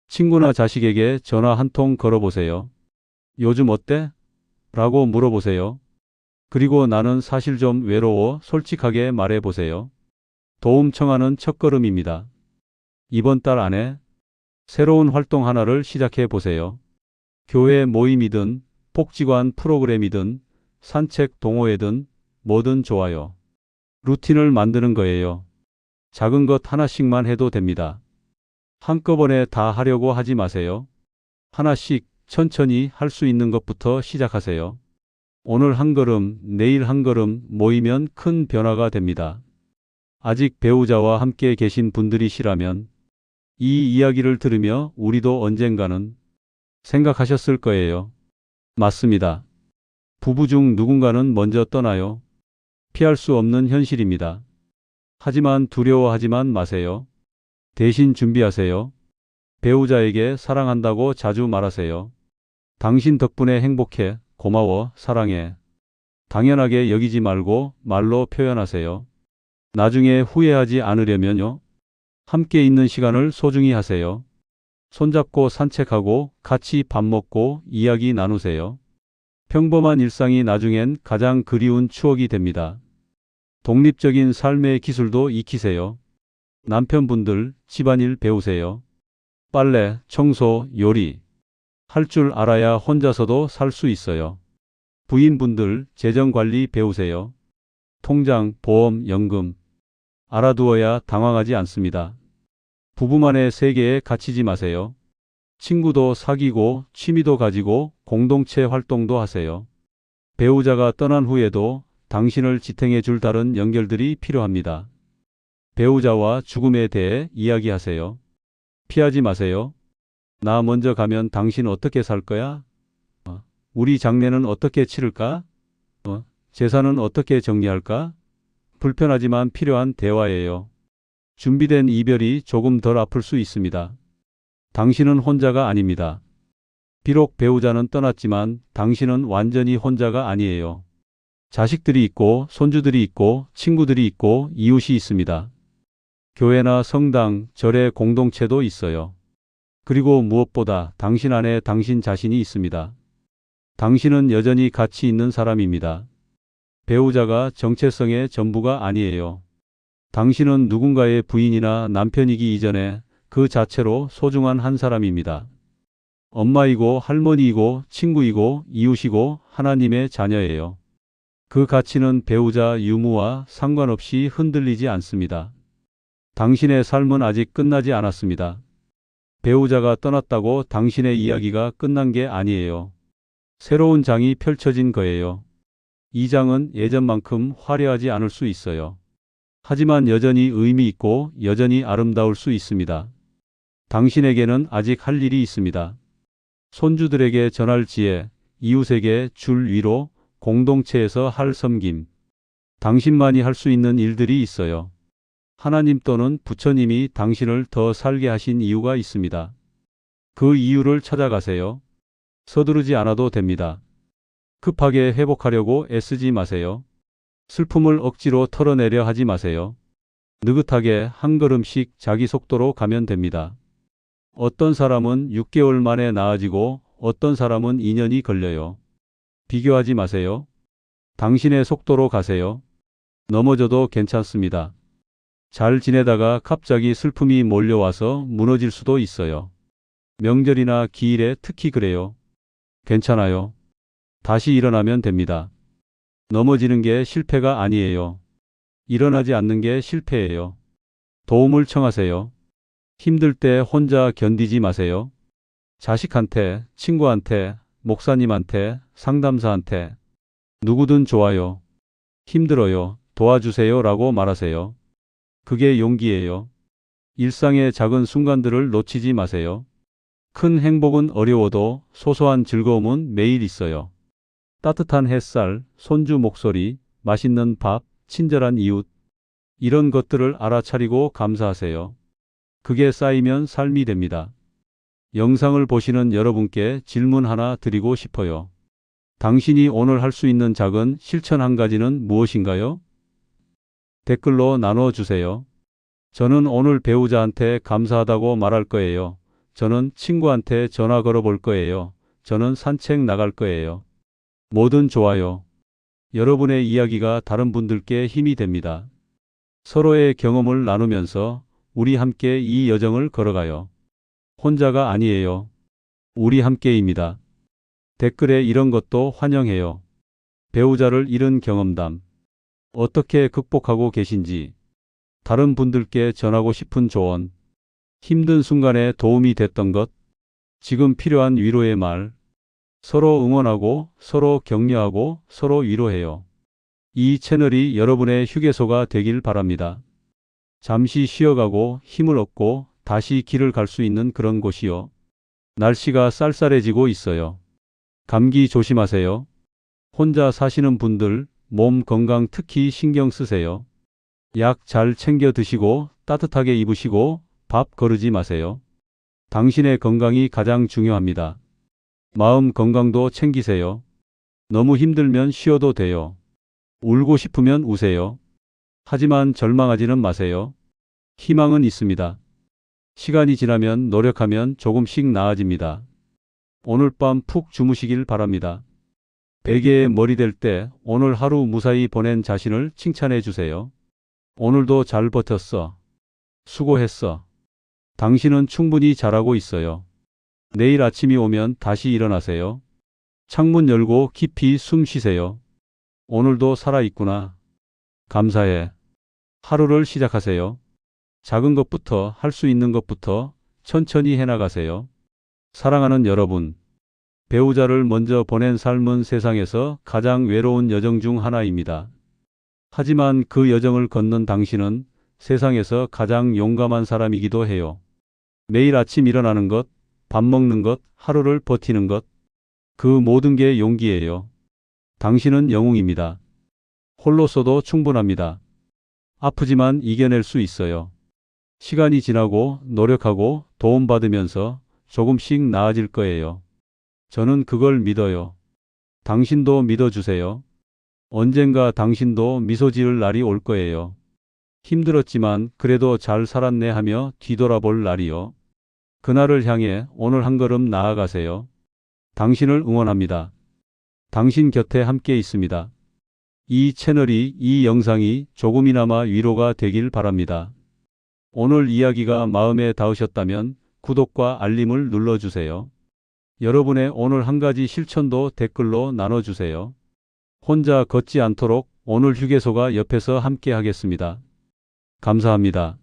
친구나 자식에게 전화 한 통 걸어보세요. 요즘 어때? 라고 물어보세요. 그리고 나는 사실 좀 외로워 솔직하게 말해보세요. 도움 청하는 첫걸음입니다. 이번 달 안에 새로운 활동 하나를 시작해 보세요. 교회 모임이든 복지관 프로그램이든 산책 동호회든 뭐든 좋아요. 루틴을 만드는 거예요. 작은 것 하나씩만 해도 됩니다. 한꺼번에 다 하려고 하지 마세요. 하나씩 천천히 할 수 있는 것부터 시작하세요. 오늘 한 걸음, 내일 한 걸음 모이면 큰 변화가 됩니다. 아직 배우자와 함께 계신 분들이시라면 이 이야기를 들으며 우리도 언젠가는 생각하셨을 거예요. 맞습니다. 부부 중 누군가는 먼저 떠나요. 피할 수 없는 현실입니다. 하지만 두려워하지만 마세요. 대신 준비하세요. 배우자에게 사랑한다고 자주 말하세요. 당신 덕분에 행복해, 고마워, 사랑해. 당연하게 여기지 말고 말로 표현하세요. 나중에 후회하지 않으려면요. 함께 있는 시간을 소중히 하세요. 손잡고 산책하고 같이 밥 먹고 이야기 나누세요. 평범한 일상이 나중엔 가장 그리운 추억이 됩니다. 독립적인 삶의 기술도 익히세요. 남편분들 집안일 배우세요. 빨래, 청소, 요리. 할 줄 알아야 혼자서도 살 수 있어요. 부인분들 재정관리 배우세요. 통장, 보험, 연금. 알아두어야 당황하지 않습니다. 부부만의 세계에 갇히지 마세요. 친구도 사귀고 취미도 가지고 공동체 활동도 하세요. 배우자가 떠난 후에도 당신을 지탱해 줄 다른 연결들이 필요합니다. 배우자와 죽음에 대해 이야기하세요. 피하지 마세요. 나 먼저 가면 당신 어떻게 살 거야? 우리 장례는 어떻게 치를까? 재산은 어떻게 정리할까? 불편하지만 필요한 대화예요. 준비된 이별이 조금 덜 아플 수 있습니다. 당신은 혼자가 아닙니다. 비록 배우자는 떠났지만 당신은 완전히 혼자가 아니에요. 자식들이 있고 손주들이 있고 친구들이 있고 이웃이 있습니다. 교회나 성당, 절의 공동체도 있어요. 그리고 무엇보다 당신 안에 당신 자신이 있습니다. 당신은 여전히 가치 있는 사람입니다. 배우자가 정체성의 전부가 아니에요. 당신은 누군가의 부인이나 남편이기 이전에 그 자체로 소중한 한 사람입니다. 엄마이고 할머니이고 친구이고 이웃이고 하나님의 자녀예요. 그 가치는 배우자 유무와 상관없이 흔들리지 않습니다. 당신의 삶은 아직 끝나지 않았습니다. 배우자가 떠났다고 당신의 이야기가 끝난 게 아니에요. 새로운 장이 펼쳐진 거예요. 이 장은 예전만큼 화려하지 않을 수 있어요. 하지만 여전히 의미 있고 여전히 아름다울 수 있습니다. 당신에게는 아직 할 일이 있습니다. 손주들에게 전할 지혜, 이웃에게 줄 위로, 공동체에서 할 섬김. 당신만이 할 수 있는 일들이 있어요. 하나님 또는 부처님이 당신을 더 살게 하신 이유가 있습니다. 그 이유를 찾아가세요. 서두르지 않아도 됩니다. 급하게 회복하려고 애쓰지 마세요. 슬픔을 억지로 털어내려 하지 마세요. 느긋하게 한 걸음씩 자기 속도로 가면 됩니다. 어떤 사람은 6개월 만에 나아지고 어떤 사람은 2년이 걸려요. 비교하지 마세요. 당신의 속도로 가세요. 넘어져도 괜찮습니다. 잘 지내다가 갑자기 슬픔이 몰려와서 무너질 수도 있어요. 명절이나 기일에 특히 그래요. 괜찮아요. 다시 일어나면 됩니다. 넘어지는 게 실패가 아니에요. 일어나지 않는 게 실패예요. 도움을 청하세요. 힘들 때 혼자 견디지 마세요. 자식한테, 친구한테, 목사님한테, 상담사한테, 누구든 좋아요. 힘들어요. 도와주세요 라고 말하세요. 그게 용기예요. 일상의 작은 순간들을 놓치지 마세요. 큰 행복은 어려워도 소소한 즐거움은 매일 있어요. 따뜻한 햇살, 손주 목소리, 맛있는 밥, 친절한 이웃. 이런 것들을 알아차리고 감사하세요. 그게 쌓이면 삶이 됩니다. 영상을 보시는 여러분께 질문 하나 드리고 싶어요. 당신이 오늘 할 수 있는 작은 실천 한 가지는 무엇인가요? 댓글로 나눠주세요. 저는 오늘 배우자한테 감사하다고 말할 거예요. 저는 친구한테 전화 걸어볼 거예요. 저는 산책 나갈 거예요. 뭐든 좋아요. 여러분의 이야기가 다른 분들께 힘이 됩니다. 서로의 경험을 나누면서 우리 함께 이 여정을 걸어가요. 혼자가 아니에요. 우리 함께입니다. 댓글에 이런 것도 환영해요. 배우자를 잃은 경험담. 어떻게 극복하고 계신지. 다른 분들께 전하고 싶은 조언. 힘든 순간에 도움이 됐던 것. 지금 필요한 위로의 말. 서로 응원하고 서로 격려하고 서로 위로해요. 이 채널이 여러분의 휴게소가 되길 바랍니다. 잠시 쉬어가고 힘을 얻고 다시 길을 갈 수 있는 그런 곳이요. 날씨가 쌀쌀해지고 있어요. 감기 조심하세요. 혼자 사시는 분들 몸 건강 특히 신경 쓰세요. 약 잘 챙겨 드시고 따뜻하게 입으시고 밥 거르지 마세요. 당신의 건강이 가장 중요합니다. 마음 건강도 챙기세요. 너무 힘들면 쉬어도 돼요. 울고 싶으면 우세요. 하지만 절망하지는 마세요. 희망은 있습니다. 시간이 지나면 노력하면 조금씩 나아집니다. 오늘 밤 푹 주무시길 바랍니다. 베개에 머리 댈 때 오늘 하루 무사히 보낸 자신을 칭찬해 주세요. 오늘도 잘 버텼어. 수고했어. 당신은 충분히 잘하고 있어요. 내일 아침이 오면 다시 일어나세요. 창문 열고 깊이 숨 쉬세요. 오늘도 살아있구나. 감사해. 하루를 시작하세요. 작은 것부터 할 수 있는 것부터 천천히 해나가세요. 사랑하는 여러분, 배우자를 먼저 보낸 삶은 세상에서 가장 외로운 여정 중 하나입니다. 하지만 그 여정을 걷는 당신은 세상에서 가장 용감한 사람이기도 해요. 매일 아침 일어나는 것, 밥 먹는 것, 하루를 버티는 것, 그 모든 게 용기예요. 당신은 영웅입니다. 홀로서도 충분합니다. 아프지만 이겨낼 수 있어요. 시간이 지나고 노력하고 도움받으면서 조금씩 나아질 거예요. 저는 그걸 믿어요. 당신도 믿어주세요. 언젠가 당신도 미소 지을 날이 올 거예요. 힘들었지만 그래도 잘 살았네 하며 뒤돌아볼 날이요. 그날을 향해 오늘 한 걸음 나아가세요. 당신을 응원합니다. 당신 곁에 함께 있습니다. 이 채널이, 이 영상이 조금이나마 위로가 되길 바랍니다. 오늘 이야기가 마음에 닿으셨다면 구독과 알림을 눌러주세요. 여러분의 오늘 한 가지 실천도 댓글로 나눠주세요. 혼자 걷지 않도록 오늘 휴게소가 옆에서 함께 하겠습니다. 감사합니다.